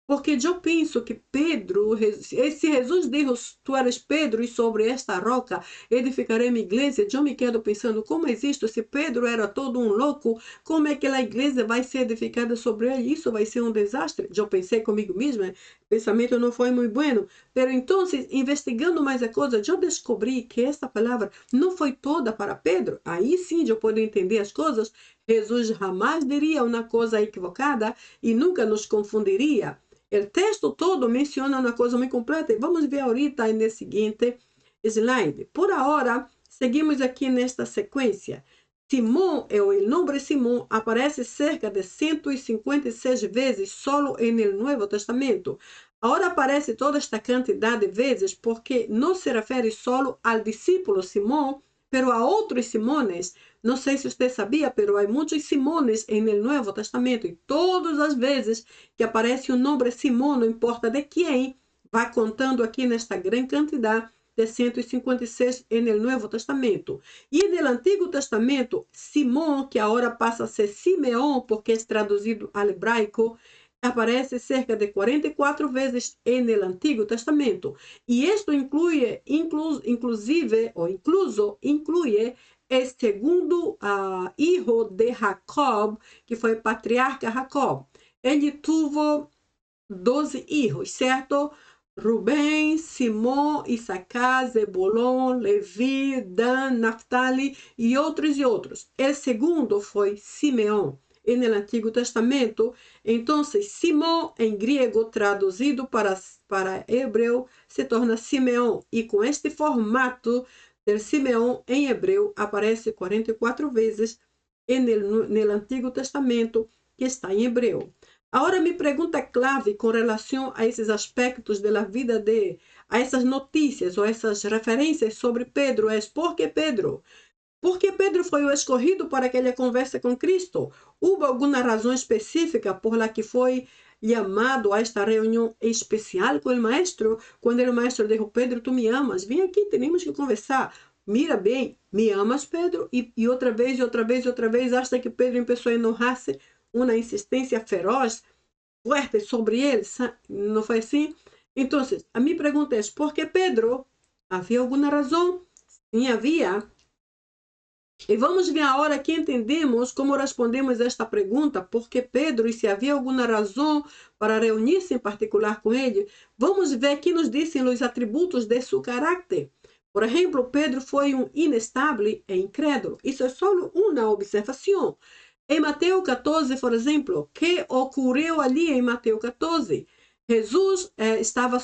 Porque eu penso que Pedro, se Jesus diz, tu eres Pedro, e sobre esta roca edificarei minha igreja, eu me quedo pensando, como é isto? Se Pedro era todo um louco, como é que a igreja vai ser edificada sobre ele? Isso vai ser um desastre. Eu pensei comigo mesma, o pensamento não foi muito bom. Mas então, investigando mais a coisa, eu descobri que esta palavra não foi toda para Pedro. Aí sim eu pude entender as coisas. Jesus jamais diria uma coisa equivocada e nunca nos confundiria. O texto todo menciona uma coisa muito completa. E vamos ver ahorita no seguinte slide. Por agora, seguimos aqui nesta sequência. Simão, o nome Simão, aparece cerca de 156 vezes solo no Novo Testamento. Agora aparece toda esta quantidade de vezes porque não se refere solo ao discípulo Simão, pero a outros Simones. Não sei se você sabia, pero há muitos Simones no Novo Testamento. E todas as vezes que aparece o nome Simão, não importa de quem, vai contando aqui nesta grande quantidade de 156 no Novo Testamento. E no Antigo Testamento, Simão, que agora passa a ser Simeão, porque é traduzido ao hebraico, aparece cerca de 44 vezes no Antigo Testamento. E isto inclui é segundo hijo de Jacob, que foi patriarca Jacob. Ele teve 12 filhos, certo? Rubem, Simão, Issacar, Zebulon, Levi, Dan, Naftali e outros e outros. O segundo foi Simeão. E no Antigo Testamento, então, Simão, em grego, traduzido para hebreu, se torna Simeão. E com este formato del Simeão em hebreu, aparece 44 vezes no Antigo Testamento, que está em hebreu. Agora, mi pregunta clave com relação a esses aspectos da vida a essas notícias ou essas referências sobre Pedro é: por que Pedro? Porque Pedro foi o escolhido para aquela conversa com Cristo? Houve alguma razão específica por la que foi chamado a esta reunião especial com o maestro? Quando o maestro disse: Pedro, tu me amas, vem aqui, temos que conversar. Mira bem, me amas, Pedro? E outra vez, e outra vez, e outra vez, hasta que Pedro começou a enojar-se, uma insistência feroz, fuerte sobre ele, não foi assim? Então, a minha pergunta é: por que Pedro? Havia alguma razão? Sim, havia. E vamos ver agora que entendemos como respondemos esta pergunta, por que Pedro, e se havia alguma razão para reunir-se em particular com ele. Vamos ver que nos dizem os atributos de seu caráter. Por exemplo, Pedro foi inestável e incrédulo. Isso é só uma observação. Em Mateus 14, por exemplo, que ocorreu ali em Mateus 14? Jesus estava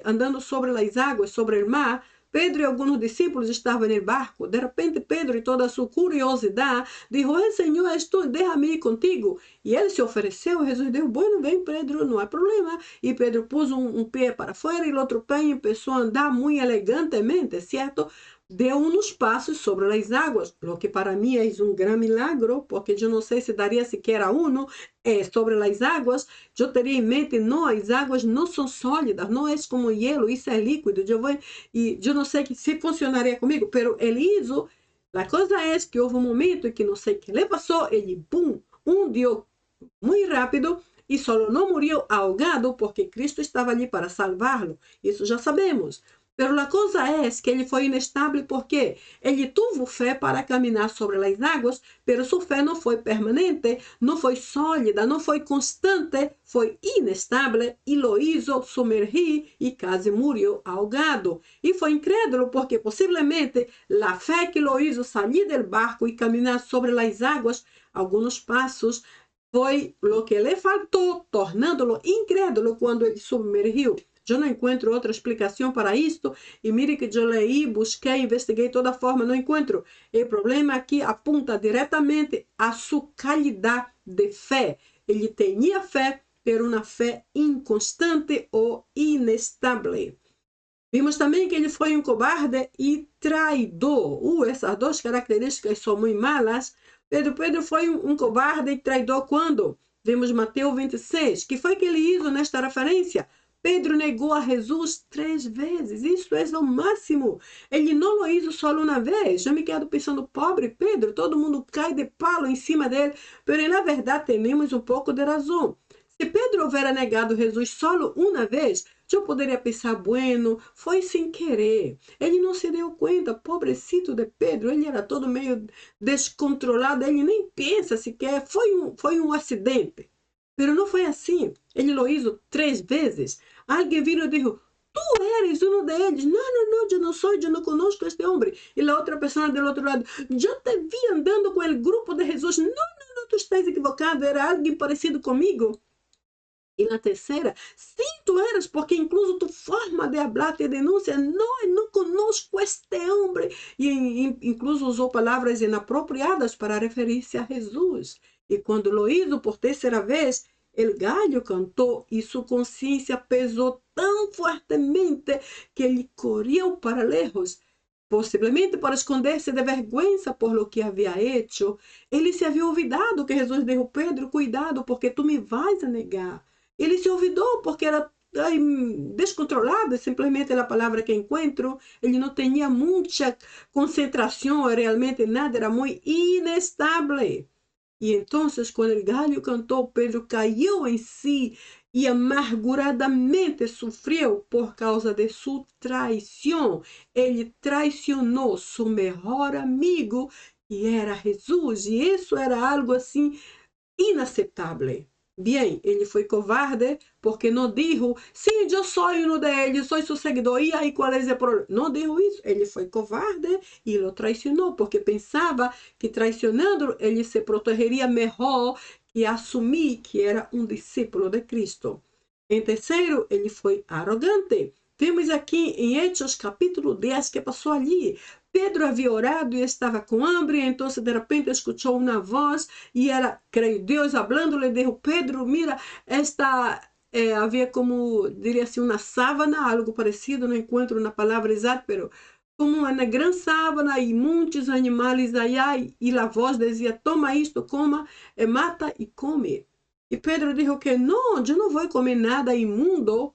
andando sobre as águas, sobre o mar. Pedro e alguns discípulos estavam no barco. De repente, Pedro, e toda a sua curiosidade, disse: Senhor, deixa-me ir contigo. E ele se ofereceu. Jesus disse: bueno, vem, Pedro, não há problema. E Pedro pôs um pé para fora e o outro pé e começou a andar muito elegantemente, certo? Deu uns passos sobre as águas, o que para mim é um grande milagre, porque eu não sei se daria sequer a sobre as águas. Eu teria em mente: não, as águas não são sólidas, não é como hielo, isso é líquido. Eu não sei se funcionaria comigo, pero ele hizo. A coisa é que houve um momento em que não sei o que ele passou, ele, pum, hundiu muito rápido e só não morreu ahogado porque Cristo estava ali para salvá-lo. Isso já sabemos. Pero a coisa é que ele foi inestável porque ele teve fé para caminhar sobre as águas, pero sua fé não foi permanente, não foi sólida, não foi constante, foi inestável e lo hizo sumergir e quase morreu ahogado. E foi incrédulo porque possivelmente a fé que lo hizo sair do barco e caminhar sobre as águas alguns passos foi o que lhe faltou, tornando-lo incrédulo quando ele submergiu. Eu não encontro outra explicação para isto. E mire que eu leí, busquei, investiguei de toda forma, não encontro. O problema aqui aponta diretamente a sua qualidade de fé. Ele tinha fé, mas uma fé inconstante ou inestável. Vimos também que ele foi um cobarde e traidor. Essas duas características são muito malas. Pedro foi um cobarde e traidor quando? Vimos Mateus 26. Que foi que ele hizo nesta referência? Pedro negou a Jesus 3 vezes. Isso é o máximo. Ele não lo hizo só uma vez. Eu me quedo pensando: pobre Pedro, todo mundo cai de palo em cima dele. Mas na verdade temos um pouco de razão. Se Pedro houvera negado Jesus só uma vez, eu poderia pensar: bueno, foi sem querer. Ele não se deu conta, pobrecito de Pedro. Ele era todo meio descontrolado. Ele nem pensa sequer. Foi um acidente. Mas não foi assim. Ele lo hizo 3 vezes. Alguém virou e disse: tu eres um deles. Não, eu não sou, eu não conosco este homem. E a outra pessoa do outro lado: eu te vi andando com o grupo de Jesus. Não, tu estás equivocado. Era alguém parecido comigo. E na terceira: sim, tu eras, porque incluso tu forma de hablar te denuncia: não conosco este homem. E incluso usou palavras inapropriadas para referir-se a Jesus. E quando lo hizo por terceira vez, o gallo cantou e sua consciência pesou tão fortemente que ele correu para lejos, possivelmente para esconder-se de vergüenza por lo que havia hecho. Ele se havia olvidado que Jesus disse: Pedro, cuidado, porque tu me vais a negar. Ele se olvidou porque era descontrolado, simplesmente a palavra que encontro. Ele não tinha muita concentração, realmente nada, era muito inestável. E então, quando o gallo cantou, Pedro caiu em si e amarguradamente sofreu por causa de sua traição. Ele traicionou seu melhor amigo, que era Jesus, e isso era algo assim inaceitável. Bem, ele foi covarde porque não disse, sim, eu sou um deles, sou seu seguidor, e aí qual é o problema? Não disse isso, ele foi covarde e o traicionou, porque pensava que traicionando ele se protegeria melhor que assumir que era um discípulo de Cristo. Em terceiro, ele foi arrogante. Vemos aqui em Hechos capítulo 10 que passou ali. Pedro havia orado e estava com hambre, então de repente escutou uma voz e era, creio, Deus hablando, le dijo, Pedro, mira, havia como, diria assim, uma sábana, algo parecido, não encontro uma palavra exata, pero como uma grande sábana e muitos animais allá, e a voz dizia, toma isto, coma, mata e come. E Pedro dijo que não, eu não vou comer nada imundo.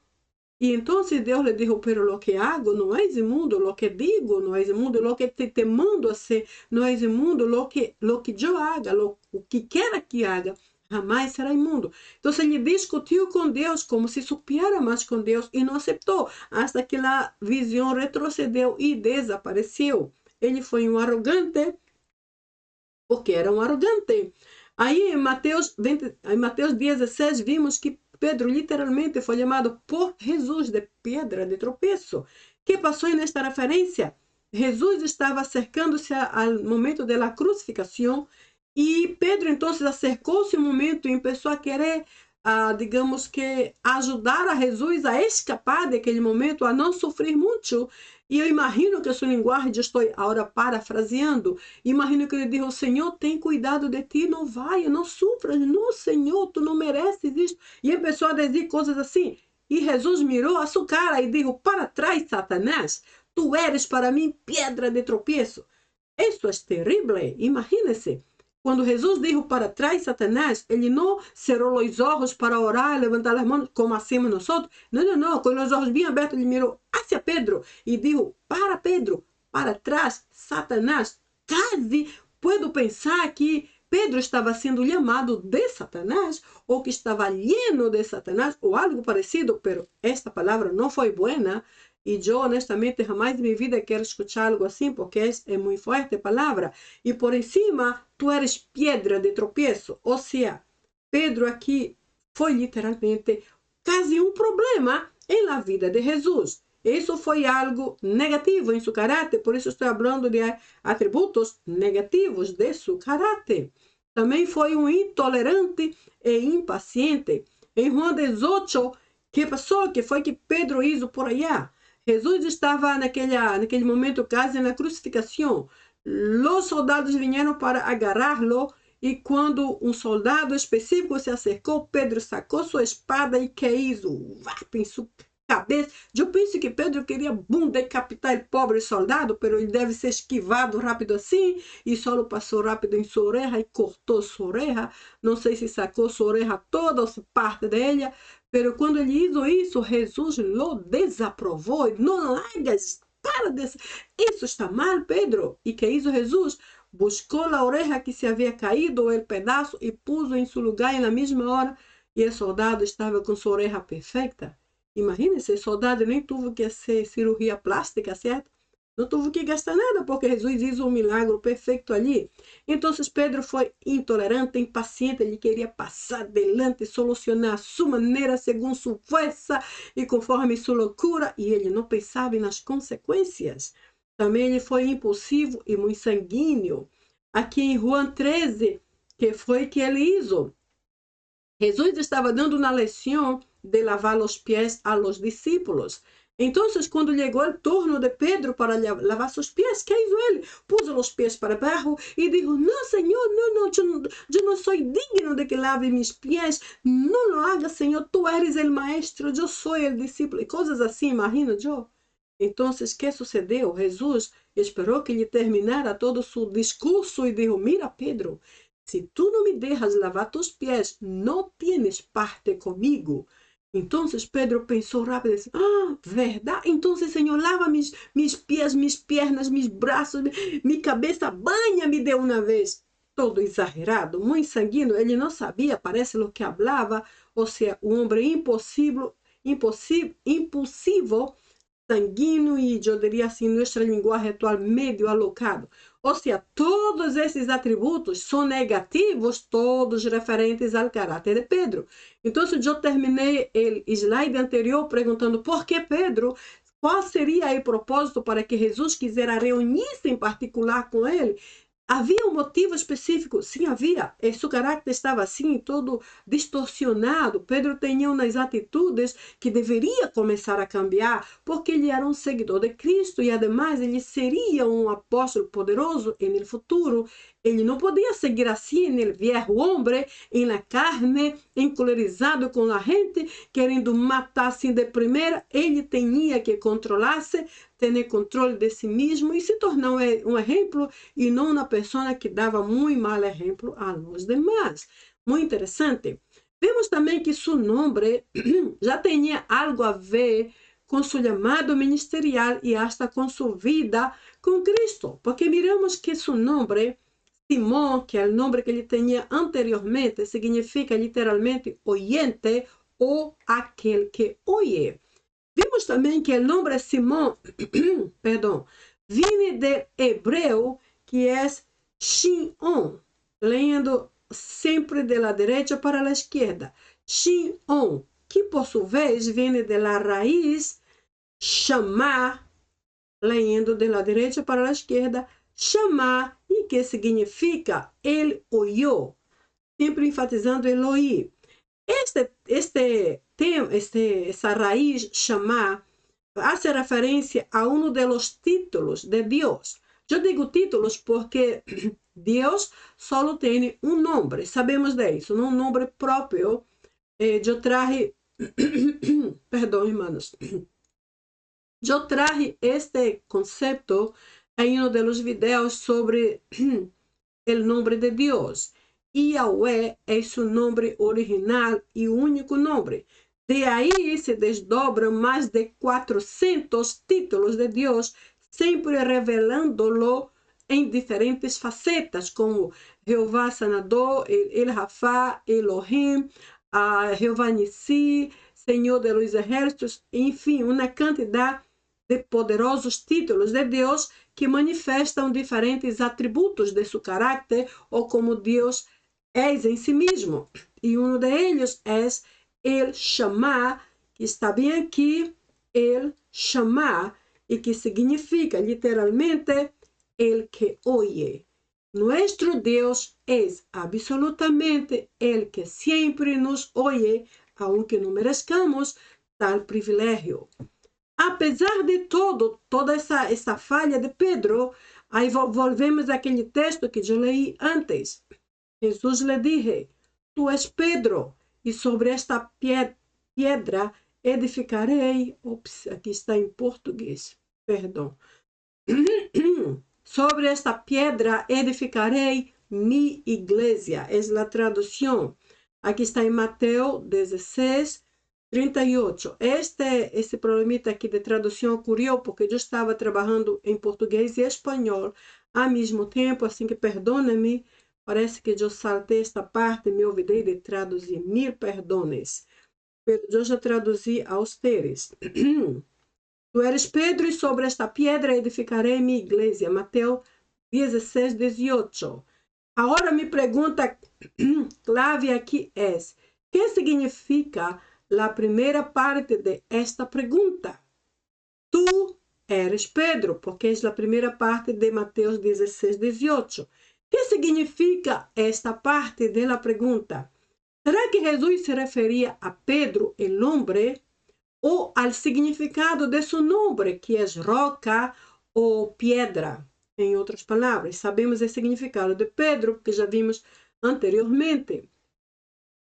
Y entonces Dios le dijo, pero lo que hago no es inmundo, lo que digo no es inmundo, lo que te mando a hacer no es inmundo, lo que yo haga, lo que quiera que haga, jamais será inmundo. Entonces ele discutiu com Deus como se supiera mais com Deus e não aceitou, hasta que a visão retrocedeu e desapareceu. Ele foi um arrogante, porque era um arrogante. Aí em Mateus 16 vimos que Pedro literalmente foi chamado por Jesus de pedra de tropeço. O que passou nesta referência? Jesus estava acercando-se ao momento da crucificação e Pedro então acercou-se um momento e começou a querer, digamos que, ajudar a Jesus a escapar daquele momento, a não sofrer muito. E eu imagino que a sua linguagem, eu estou agora parafraseando, imagino que ele disse, Senhor, tem cuidado de ti, não vai, não sofras, não, Senhor, tu não mereces isto. E ele começou a dizer coisas assim. E Jesus mirou a sua cara e disse, para trás, Satanás, tu eres para mim pedra de tropeço. Isso é terrível, imagine-se. Quando Jesus disse para trás, Satanás, ele não cerrou os olhos para orar, levantar as mãos, como hacemos nós. Não. Com os olhos bem abertos, ele mirou hacia Pedro e disse, para Pedro, para trás, Satanás. Quase puedo pensar que Pedro estava sendo chamado de Satanás, ou que estava lleno de Satanás, ou algo parecido, pero esta palavra não foi buena. E eu, honestamente, jamais em minha vida quero escuchar algo assim, porque é muito forte a palavra. E por cima, tu eres pedra de tropeço. Ou seja, Pedro aqui foi literalmente quase um problema em la vida de Jesus. Isso foi algo negativo em seu caráter, por isso estou falando de atributos negativos de seu caráter. Também foi um intolerante e impaciente. Em João 18, que passou, que foi que Pedro hizo por allá. Jesus estava naquele momento quase na crucificação. Os soldados vieram para agarrá-lo e quando um soldado específico se acercou, Pedro sacou sua espada e que hizo? Em sua cabeça. Eu penso que Pedro queria decapitar o pobre soldado, mas ele deve ser esquivado rápido assim e só passou rápido em sua orelha e cortou sua orelha. Não sei se sacou sua orelha toda ou se parte dela. Pero quando ele hizo isso, Jesus lo desaprovou. Não hagas, para disso. Isso está mal, Pedro. E que hizo Jesus? Buscou a oreja que se havia caído, o pedaço, e puso em seu lugar na mesma hora. E o soldado estava com sua oreja perfeita. Imagine-se, o soldado nem teve que fazer cirurgia plástica, certo? Não teve que gastar nada, porque Jesus hizo um milagre perfeito ali. Então, Pedro foi intolerante, impaciente, ele queria passar adelante, solucionar a sua maneira, segundo sua força e conforme sua loucura, e ele não pensava nas consequências. Também ele foi impulsivo e muito sanguíneo. Aqui em João 13, que foi que ele hizo? Jesus estava dando uma lição de lavar os pés a los discípulos. Então, quando chegou o turno de Pedro para lavar seus pés, que hizo ele? Puso os pés para baixo e disse, não, Senhor, não, eu não sou digno de que lave meus pés, não lo haga, Senhor, tu eres o maestro, eu sou o discípulo, e coisas assim, imagino eu. Então, o que sucedeu? Jesus esperou que ele terminara todo seu discurso e disse, mira, Pedro, se tu não me deixas lavar tus pés, não tienes parte comigo. Então Pedro pensou rápido e disse, verdade? Então, Senhor, lava meus pés, minhas pernas, meus braços, minha cabeça, banha-me de uma vez. todo exagerado, muito sanguíneo. Ele não sabia, parece lo que falava, ou seja, um homem impulsivo, sanguíneo e, eu diria assim, nossa linguagem atual, meio alocado. Ou seja, todos esses atributos são negativos, todos referentes ao caráter de Pedro. Então, eu terminei o slide anterior perguntando por que Pedro, qual seria o propósito para que Jesus quisera reunir-se em particular com ele. Havia um motivo específico? Sim, havia. E seu caráter estava assim, todo distorcionado. Pedro tinha umas atitudes que deveria começar a cambiar, porque ele era um seguidor de Cristo e, ademais, ele seria um apóstolo poderoso no futuro. Ele não podia seguir assim no velho homem, na carne, encolerizado com a gente, querendo matar assim de primeira. Ele tinha que controlar-se, ter controle de si mesmo e se tornar um exemplo e não uma pessoa que dava muito mal exemplo a los demás. Muito interessante. Vemos também que seu nome já tinha algo a ver com seu chamado ministerial e hasta com sua vida com Cristo, porque miramos que seu nome, Simão, que é o nome que ele tinha anteriormente, significa literalmente oyente ou aquele que oye. Vimos também que o nome Simão, perdão, vem de hebreu, que é Shion, lendo sempre de la derecha para la esquerda. Shion, que por sua vez vem de la raiz chamar, lendo de la derecha para la esquerda, chamar, e que significa ele oyó, sempre enfatizando el oír. Essa raiz chamar hace referência a um dos títulos de Deus. Eu digo títulos porque Deus só tem um nome, sabemos disso, um nome próprio. Eu traje, perdão, irmãos, eu traje este conceito em um dos vídeos sobre o nome de Deus. Yahweh é seu nome original e único nome. De aí se desdobram mais de 400 títulos de Deus, sempre revelando-lo em diferentes facetas, como Jeová Sanador, El Rafa, Elohim, Jeová Nissi, Senhor de los Exércitos, enfim, uma quantidade de poderosos títulos de Deus que manifestam diferentes atributos de seu caráter ou como Deus é em si mesmo. E um deles é el chamar, que está bem aqui, el chamar, e que significa literalmente el que oye. Nuestro Deus é absolutamente el que sempre nos oye, aunque não merezcamos tal privilégio. Apesar de toda essa falha de Pedro, aí volvemos àquele texto que eu li antes. Jesus lhe disse, tu és Pedro, e sobre esta pedra edificarei, aqui está em português, perdão. Sobre esta pedra edificarei mi igreja, é a tradução. Aqui está em Mateus 16, 38. Esse problemita aqui de tradução ocorreu porque eu estava trabalhando em português e espanhol ao mesmo tempo, assim que perdona-me, parece que eu saltei esta parte, me olvidei de traduzir, mil perdones. Eu já traduzi a ustedes. Tu eres Pedro e sobre esta pedra edificarei minha igreja. Mateus 16, 18. Agora me pergunta clave aqui é, que significa a primeira parte de esta pergunta? Tu eres Pedro, porque é a primeira parte de Mateus 16, 18. Que significa esta parte da pergunta? Será que Jesus se referia a Pedro, el hombre, ou ao significado de seu nome, que é roca ou pedra? Em outras palavras, sabemos o significado de Pedro, que já vimos anteriormente.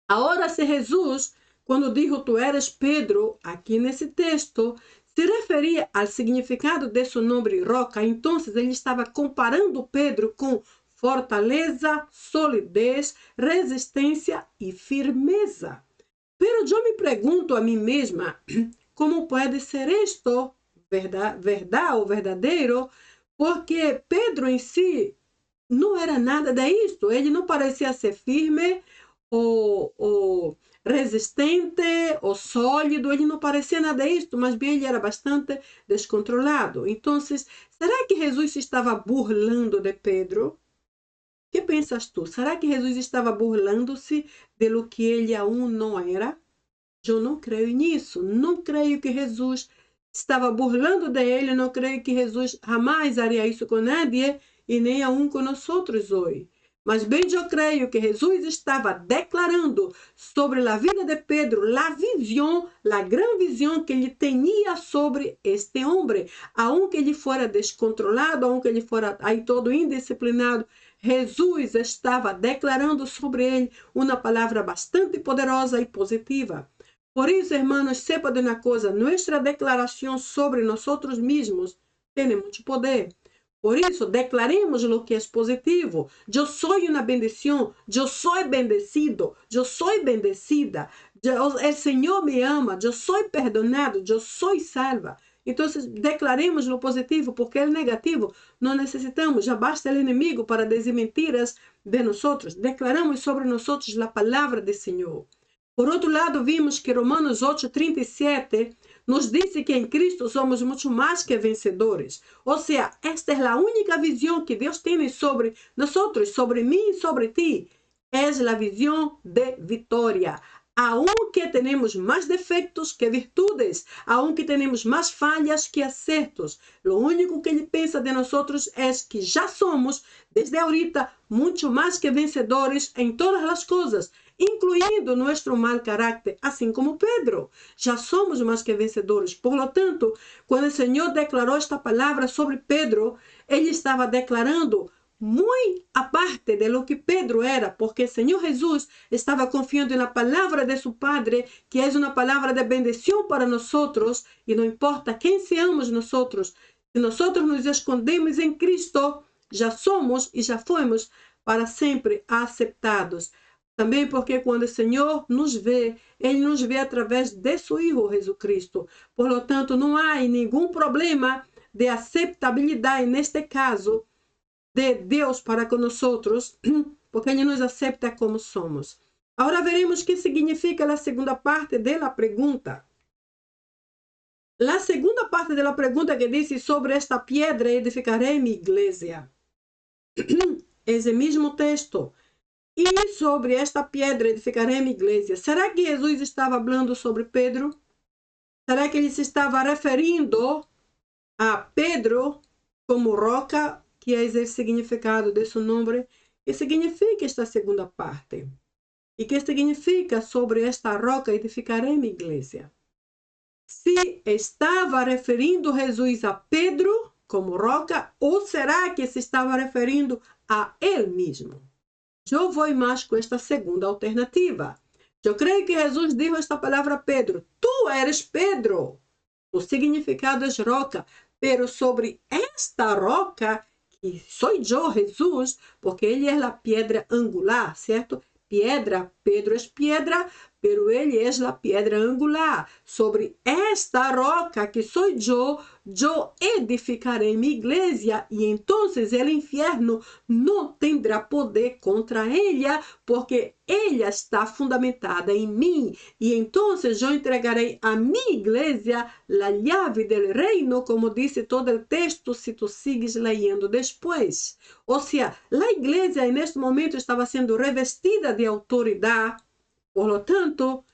Agora, se Jesus, quando dijo tu eres Pedro, aqui nesse texto, se referia ao significado de seu nome roca, então ele estava comparando Pedro com fortaleza, solidez, resistência e firmeza. Pero eu me pergunto a mim mesma, como pode ser isto verdade ou verdadeiro? Porque Pedro em si não era nada disso. Ele não parecia ser firme ou resistente ou sólido, ele não parecia nada disso, mas bem ele era bastante descontrolado. Então, será que Jesus estava burlando de Pedro? Que pensas tu? Será que Jesus estava burlando-se de lo que ele aún não era? Eu não creio nisso. Não creio que Jesus estava burlando de ele. Não creio que Jesus jamais faria isso com nadie e nem aún com nós outros hoje. Mas bem, eu creio que Jesus estava declarando sobre a vida de Pedro a visão, a grande visão que ele tinha sobre este homem. Aunque ele fora descontrolado, aunque ele fora aí todo indisciplinado, Jesus estava declarando sobre ele uma palavra bastante poderosa e positiva. Por isso, hermanos, sepa de uma coisa, nossa declaração sobre nós mesmos tem muito poder. Por isso, declaremos o que é positivo. Eu sou uma bendição, eu sou bendecido, eu sou bendecida, o Senhor me ama, eu sou perdonado, eu sou salva. Então, declaremos o positivo, porque o negativo não necessitamos, já basta o inimigo para dizer mentiras de nós. Declaramos sobre nós a palavra do Senhor. Por outro lado, vimos que Romanos 8:37 nos diz que em Cristo somos muito mais que vencedores. Ou seja, esta é a única visão que Deus tem sobre nós, sobre mim e sobre ti. É a visão de vitória. Aunque tenemos mais defeitos que virtudes, aunque tenemos mais falhas que acertos, o único que ele pensa de nós é que já somos, desde ahorita, muito mais que vencedores em todas as coisas, incluindo nosso mau caráter, assim como Pedro. Já somos mais que vencedores. Por lo tanto, quando o Senhor declarou esta palavra sobre Pedro, ele estava declarando muito aparte de lo que Pedro era, porque o Senhor Jesus estava confiando na palavra de seu Padre, que é uma palavra de bendição para nós, e não importa quem seamos nós, se nós nos escondemos em Cristo, já somos e já fomos para sempre aceptados. Também porque quando o Senhor nos vê, Ele nos vê através de seu Filho Jesus Cristo. Por lo tanto, não há nenhum problema de aceitabilidade neste caso de Deus para com nós, porque Ele nos aceita como somos. Agora veremos o que significa a segunda parte da pergunta. A segunda parte da pergunta que diz sobre esta pedra edificarei minha igreja. Esse mesmo texto. E sobre esta pedra edificarei minha igreja. Será que Jesus estava falando sobre Pedro? Será que ele se estava referindo a Pedro como roca, que é o significado de seu nome? Que significa esta segunda parte? E que significa sobre esta roca edificarei minha igreja? Se estava referindo Jesus a Pedro como roca, ou será que se estava referindo a ele mesmo? Eu vou mais com esta segunda alternativa. Eu creio que Jesus disse esta palavra a Pedro: Tu eres Pedro. O significado é roca, pero sobre esta roca, que sou eu, Jesus, porque ele é a pedra angular, certo? Pedra, Pedro é pedra, pero ele é a pedra angular. Sobre esta roca que sou eu edificarei minha igreja, e então o inferno não terá poder contra ela, porque ela está fundamentada em mim. E então eu entregarei a minha igreja a chave do reino, como disse todo o texto, se tu sigues lendo depois. Ou seja, a igreja neste momento estava sendo revestida de autoridade, por lo tanto,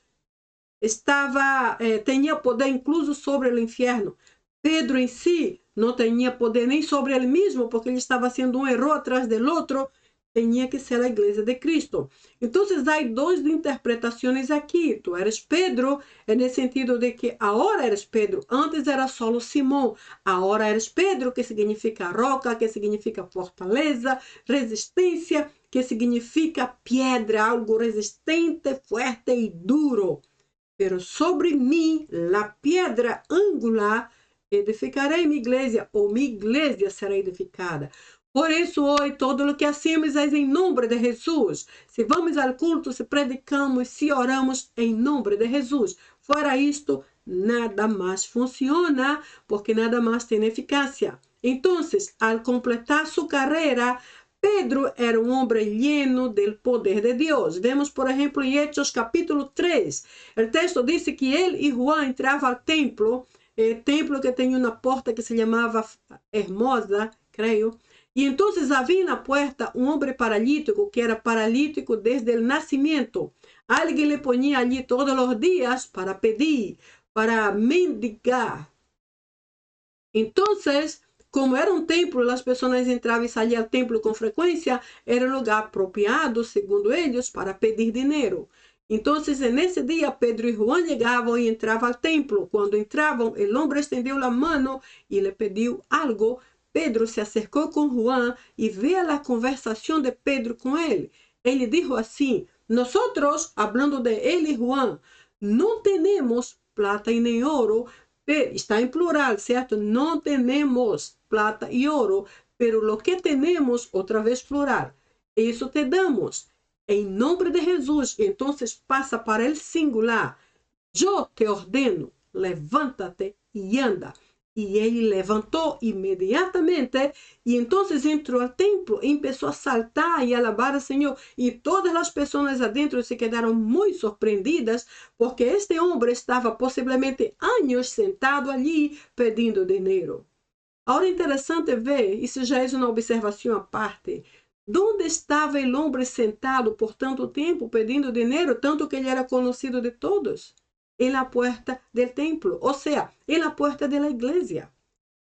tinha poder incluso sobre o inferno. Pedro em si não tinha poder nem sobre ele mesmo, porque ele estava sendo um erro atrás do outro. Tinha que ser a igreja de Cristo. Então, há duas interpretações aqui. Tu eres Pedro, no sentido de que agora eres Pedro. Antes era solo Simão. Agora eres Pedro, que significa roca, que significa fortaleza, resistência, que significa pedra, algo resistente, fuerte e duro. Pero sobre mim, la pedra angular, edificarei minha igreja, ou minha igreja será edificada. Por isso, hoje, todo o que hacemos é em nome de Jesus. Se vamos ao culto, se predicamos, se oramos em nome de Jesus. Fora isto, nada mais funciona, porque nada mais tem eficácia. Então, ao completar sua carreira, Pedro era um homem lleno do poder de Deus. Vemos, por exemplo, em Hechos capítulo 3. O texto diz que ele e Juan entravam ao templo, templo que tinha uma porta que se chamava Hermosa, creio. E então havia na porta um homem paralítico, que era paralítico desde o nascimento. Alguém lhe ponia ali todos os dias para pedir, para mendigar. Então, como era um templo, as pessoas entravam e saíam ao templo com frequência, era um lugar apropriado, segundo eles, para pedir dinheiro. Então, nesse dia, Pedro e Juan chegavam e entravam ao templo. Quando entravam, o homem estendeu a mão e lhe pediu algo. Pedro se acercou com Juan e viu a conversação de Pedro com ele. Ele disse assim: Nosotros, hablando de ele e Juan, não temos plata e nem ouro. Está em plural, certo? Não temos plata e ouro, pero lo que temos, outra vez plural, isso te damos. Em nome de Jesus. Então passa para o singular. Eu te ordeno, levanta-te e anda. E ele levantou imediatamente e então entrou ao templo e começou a saltar e a alabar ao Senhor. E todas as pessoas adentro se quedaram muito surpreendidas porque este homem estava possivelmente anos sentado ali pedindo dinheiro. Agora é interessante ver, isso já é uma observação à parte, onde estava o homem sentado por tanto tempo pedindo dinheiro, tanto que ele era conhecido de todos? En la puerta del templo, o sea, en la puerta de la iglesia.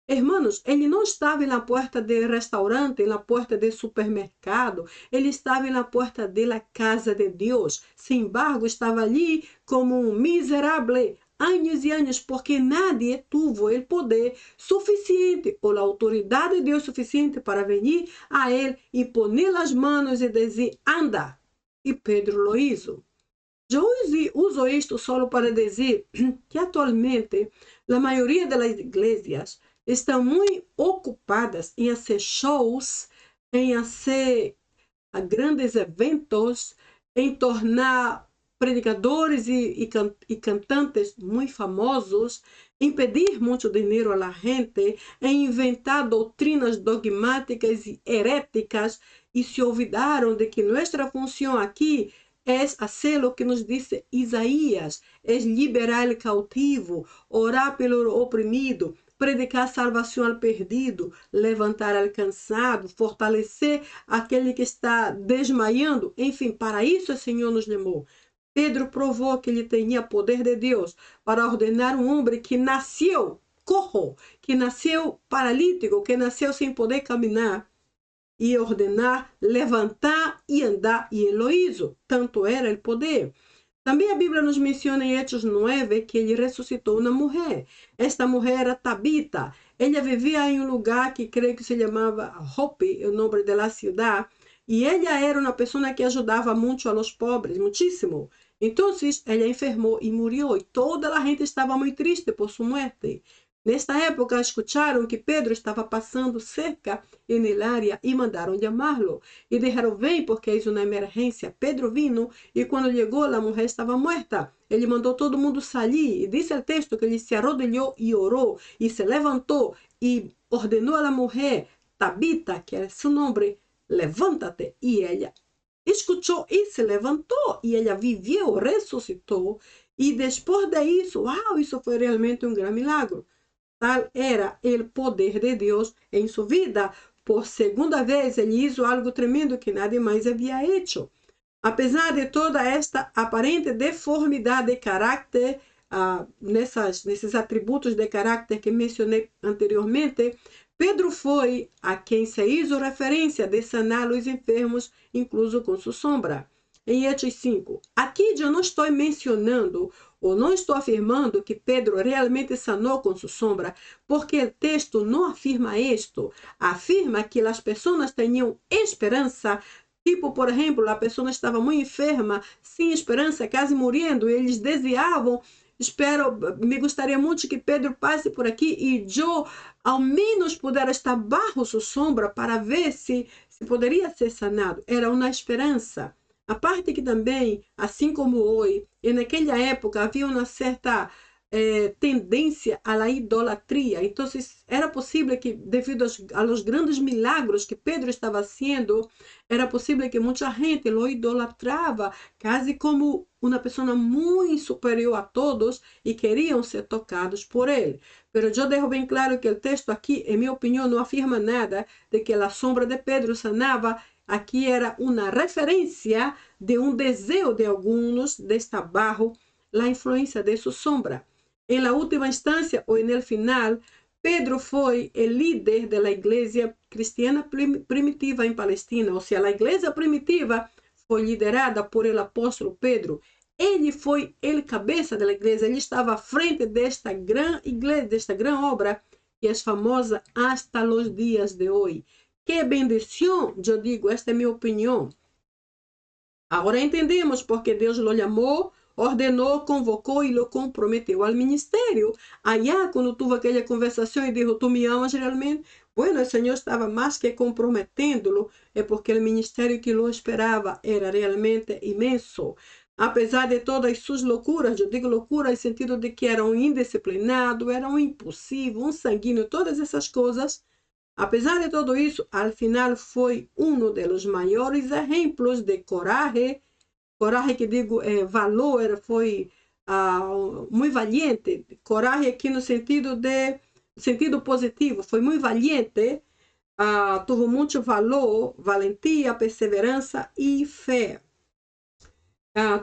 Hermanos, ele não estava na porta do restaurante, na porta do supermercado, ele estava na porta da casa de Deus. Sin embargo, estava ali como um miserável, anos e anos, porque nadie tuvo o poder suficiente ou a autoridade de Deus suficiente para vir a ele e poner as mãos e dizer, anda. E Pedro lo hizo. Eu uso isto só para dizer que atualmente a maioria das igrejas estão muito ocupadas em fazer shows, em fazer grandes eventos, em tornar predicadores e cantantes muito famosos, em pedir muito dinheiro à gente, em inventar doutrinas dogmáticas e heréticas e se olvidaram de que nossa função aqui é fazer o que nos disse Isaías, é liberar o cautivo, orar pelo oprimido, predicar salvação ao perdido, levantar ao cansado, fortalecer aquele que está desmaiando. Enfim, para isso o Senhor nos chamou. Pedro provou que ele tinha poder de Deus para ordenar um homem que nasceu cojo, que nasceu paralítico, que nasceu sem poder caminhar, e ordenar, levantar e andar, e ele o hizo. Tanto era o poder. Também a Bíblia nos menciona em Hechos 9 que ele ressuscitou uma mulher. Esta mulher era Tabita. Ela vivia em um lugar que creio que se chamava Jope, o nome da cidade, e ela era uma pessoa que ajudava muito a los pobres, muitíssimo. Então, ela enfermou e morreu, e toda a gente estava muito triste por sua morte. Nesta época, escutaram que Pedro estava passando cerca na área e mandaram chamá-lo. E disseram, vem, porque é uma emergência. Pedro vino e quando chegou, a mulher estava morta. Ele mandou todo mundo sair. E diz o texto que ele se arrodilhou e orou. E se levantou e ordenou à mulher, Tabita, que era seu nome, levanta-te. E ela escutou e se levantou. E ela viveu, ressuscitou. E depois disso, uau, isso foi realmente um grande milagre. Tal era o poder de Deus em sua vida. Por segunda vez, ele hizo algo tremendo que nadie mais havia hecho. Apesar de toda esta aparente deformidade de caráter, nesses atributos de caráter que mencionei anteriormente, Pedro foi a quem se hizo referência de sanar os enfermos, incluso com sua sombra. Em Hechos 5, aqui eu não estou mencionando ou não estou afirmando que Pedro realmente sanou com sua sombra, porque o texto não afirma isto. Afirma que as pessoas tinham esperança. Tipo, por exemplo, a pessoa estava muito enferma, sem esperança, quase morrendo, e eles desejavam, me gostaria muito que Pedro passe por aqui e eu, ao menos, puder estar bajo sua sombra para ver se poderia ser sanado. Era uma esperança. A parte que também, assim como hoje, e naquela época havia uma certa tendencia a la idolatría. Entonces, era posible que, debido a los grandes milagros que Pedro estaba haciendo, era posible que mucha gente lo idolatraba, casi como una persona muy superior a todos y querían ser tocados por él. Pero yo dejo bien claro que el texto aquí, en mi opinión, no afirma nada de que la sombra de Pedro sanaba. Aquí era una referencia de un deseo de algunos de estar bajo la influencia de su sombra. En la última instancia o en el final, Pedro fue el líder de la iglesia cristiana primitiva en Palestina. O sea, la iglesia primitiva foi liderada por el apóstolo Pedro. Ele foi el cabeça da igreja, ele estava à frente desta grande igreja, desta grande obra que é famosa hasta los dias de hoje. Que bendição, eu digo, esta é minha opinião. Agora entendemos porque Deus lo chamou, ordenou, convocou e lo comprometeu ao ministério. Allá, quando tuvo aquela conversação e disse, tu me amas realmente? Bueno, o Senhor estava mais que comprometendo-lo, é porque o ministério que lo esperava era realmente imenso. Apesar de todas as suas loucuras, eu digo loucura no sentido de que era um indisciplinado, era um impulsivo, um sanguíneo, todas essas coisas. Apesar de todo isso, al final foi um dos maiores exemplos de coragem que digo valor, foi muito valiente. Coragem aqui no sentido positivo, foi muito valiente, teve muito valor, valentia, perseverança e fé.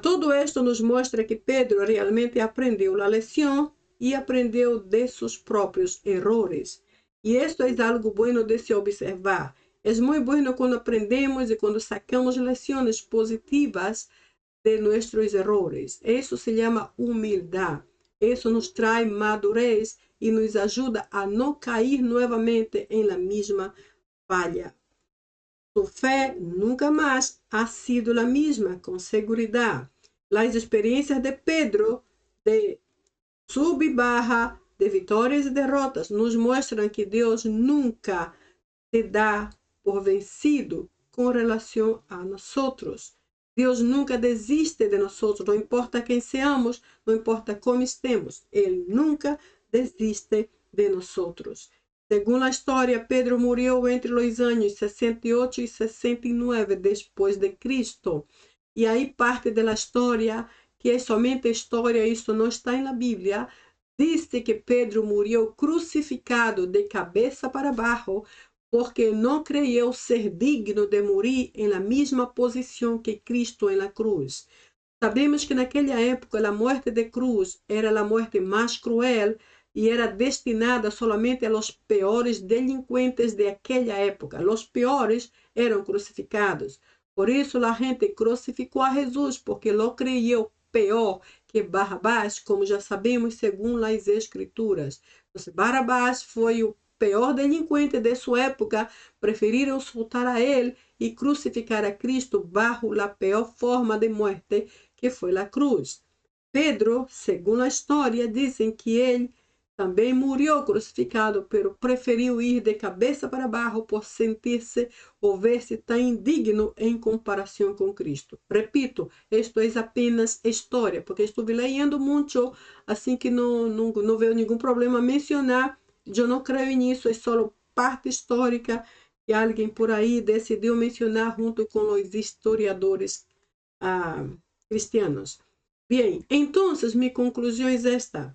Todo esto nos mostra que Pedro realmente aprendeu a lição e aprendeu de seus próprios erros. E esto é algo bueno de se observar. É muito bueno quando aprendemos e quando sacamos lições positivas de nossos erros. Isso se chama humildade. Isso nos traz madurez e nos ajuda a não cair novamente em la mesma falha. Su fe nunca más ha sido la misma, con seguridad. Las experiencias de Pedro, de sub y baja, de vitórias e derrotas, nos muestran que Deus nunca te dá por vencido com relação a nós. Deus nunca desiste de nós, não importa quem seamos, não importa como estemos, Ele nunca desiste de nós. Según la historia, Pedro murió entre los años 68 y 69 después de Cristo. Y ahí parte de la historia, que es solamente historia, esto no está en la Biblia, dice que Pedro murió crucificado de cabeza para abajo porque no creyó ser digno de morir en la misma posición que Cristo en la cruz. Sabemos que naquela época a morte de cruz era a morte mais cruel e era destinada solamente a los peores delinquentes de aquela época. Los peores eram crucificados. Por isso a gente crucificou a Jesus, porque lo creyó peor que Barrabás, como já sabemos segundo as Escrituras. Então, Barrabás foi o peor delinquente de sua época, preferiram soltar a ele e crucificar a Cristo bajo a pior forma de morte, que foi a cruz. Pedro, segundo a história, dizem que ele também morreu crucificado, pero preferiu ir de cabeça para baixo por sentir-se ou ver-se tão indigno em comparação com Cristo. Repito, isto é apenas história, porque estive lendo muito, assim que não vejo nenhum problema mencionar. Eu não creio nisso, é só parte histórica que alguém por aí decidiu mencionar junto com os historiadores cristianos. Bien, entonces mi conclusión es esta.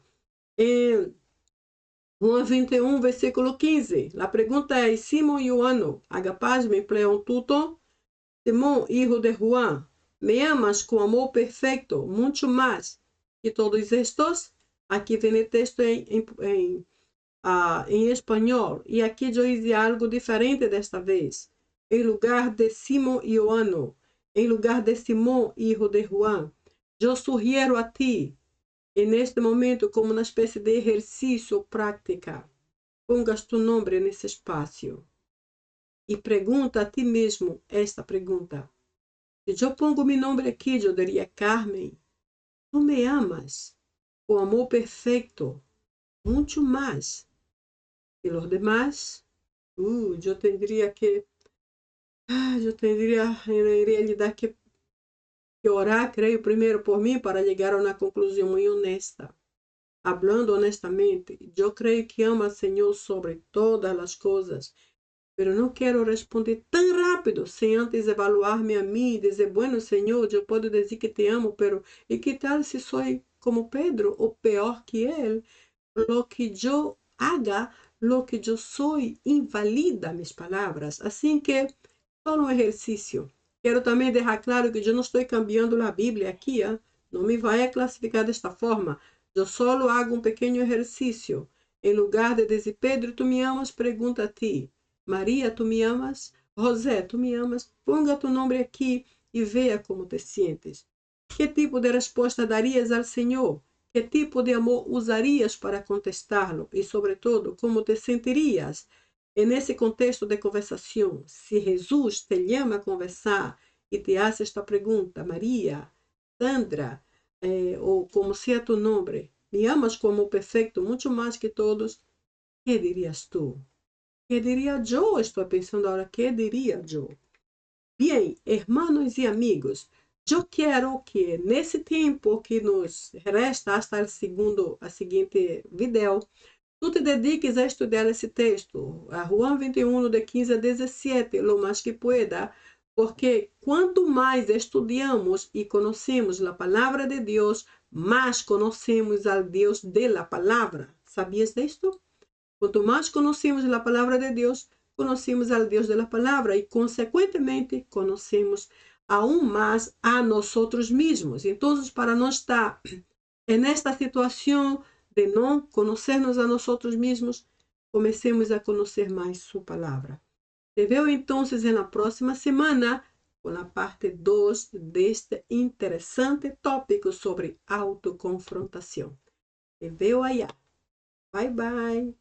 Juan 21, versículo 15. La pregunta es, Simón Ioanno, agapás me pleon tuto? Simón, hijo de Juan, ¿me amas con amor perfecto, mucho más que todos estos? Aquí viene el texto en español. Y aquí yo hice algo diferente desta vez. En lugar de Simón Ioanno, en lugar de Simón, hijo de Juan, yo sugiero a ti, en este momento, como una especie de ejercicio o práctica, pongas tu nombre nesse espaço e pergunta a ti mesmo esta pergunta. Se eu pongo meu nome aqui, eu diria, Carmen, tu me amas com amor perfeito, muito mais que os demais? Eu teria que, em realidade, que orar, creio, primeiro por mim, para chegar a uma conclusão muito honesta. hablando honestamente, eu creio que amo ao Senhor sobre todas as coisas, pero não quero responder tão rápido, sem antes evaluar-me a mim e dizer, bueno, Senhor, eu posso dizer que te amo, pero e que tal se sou como Pedro, ou pior que ele? Lo que eu haga, lo que eu sou, invalida mis palavras. Assim que, só um exercício. Quero também deixar claro que eu não estou cambiando a Bíblia aqui, ¿eh? Não me vai a classificar desta forma. Eu só hago um pequeno exercício. Em lugar de dizer, Pedro, tu me amas? Pergunta a ti. Maria, tu me amas? José, tu me amas? Ponga tu nome aqui e veja como te sientes. Que tipo de resposta darias ao Senhor? Que tipo de amor usarias para contestá-lo? E, sobretudo, como te sentirias? E nesse contexto de conversação, se Jesus te chama a conversar e te hace esta pergunta, Maria, Sandra, ou como seja tu nome, me amas como perfeito, muito mais que todos, que dirias tu? Que diria eu? Estou pensando agora, que diria eu? Bem, hermanos e amigos, eu quero que nesse tempo que nos resta hasta a seguinte vídeo, tu te dediques a estudar esse texto, a Juan 21, de 15 a 17, lo mais que pueda, porque quanto mais estudamos e conhecemos a palavra de Deus, mais conhecemos ao Deus de la palavra. Sabias disto? Quanto mais conhecemos a palavra de Deus, conhecemos ao Deus da palavra e, consequentemente, conhecemos aún mais a nós mesmos. Então, para não estar nesta situação de não conhecermos a nós mesmos, comecemos a conhecer mais sua palavra. Te veo então na próxima semana com a parte 2 deste interessante tópico sobre autoconfrontação. Te veo allá. Bye, bye.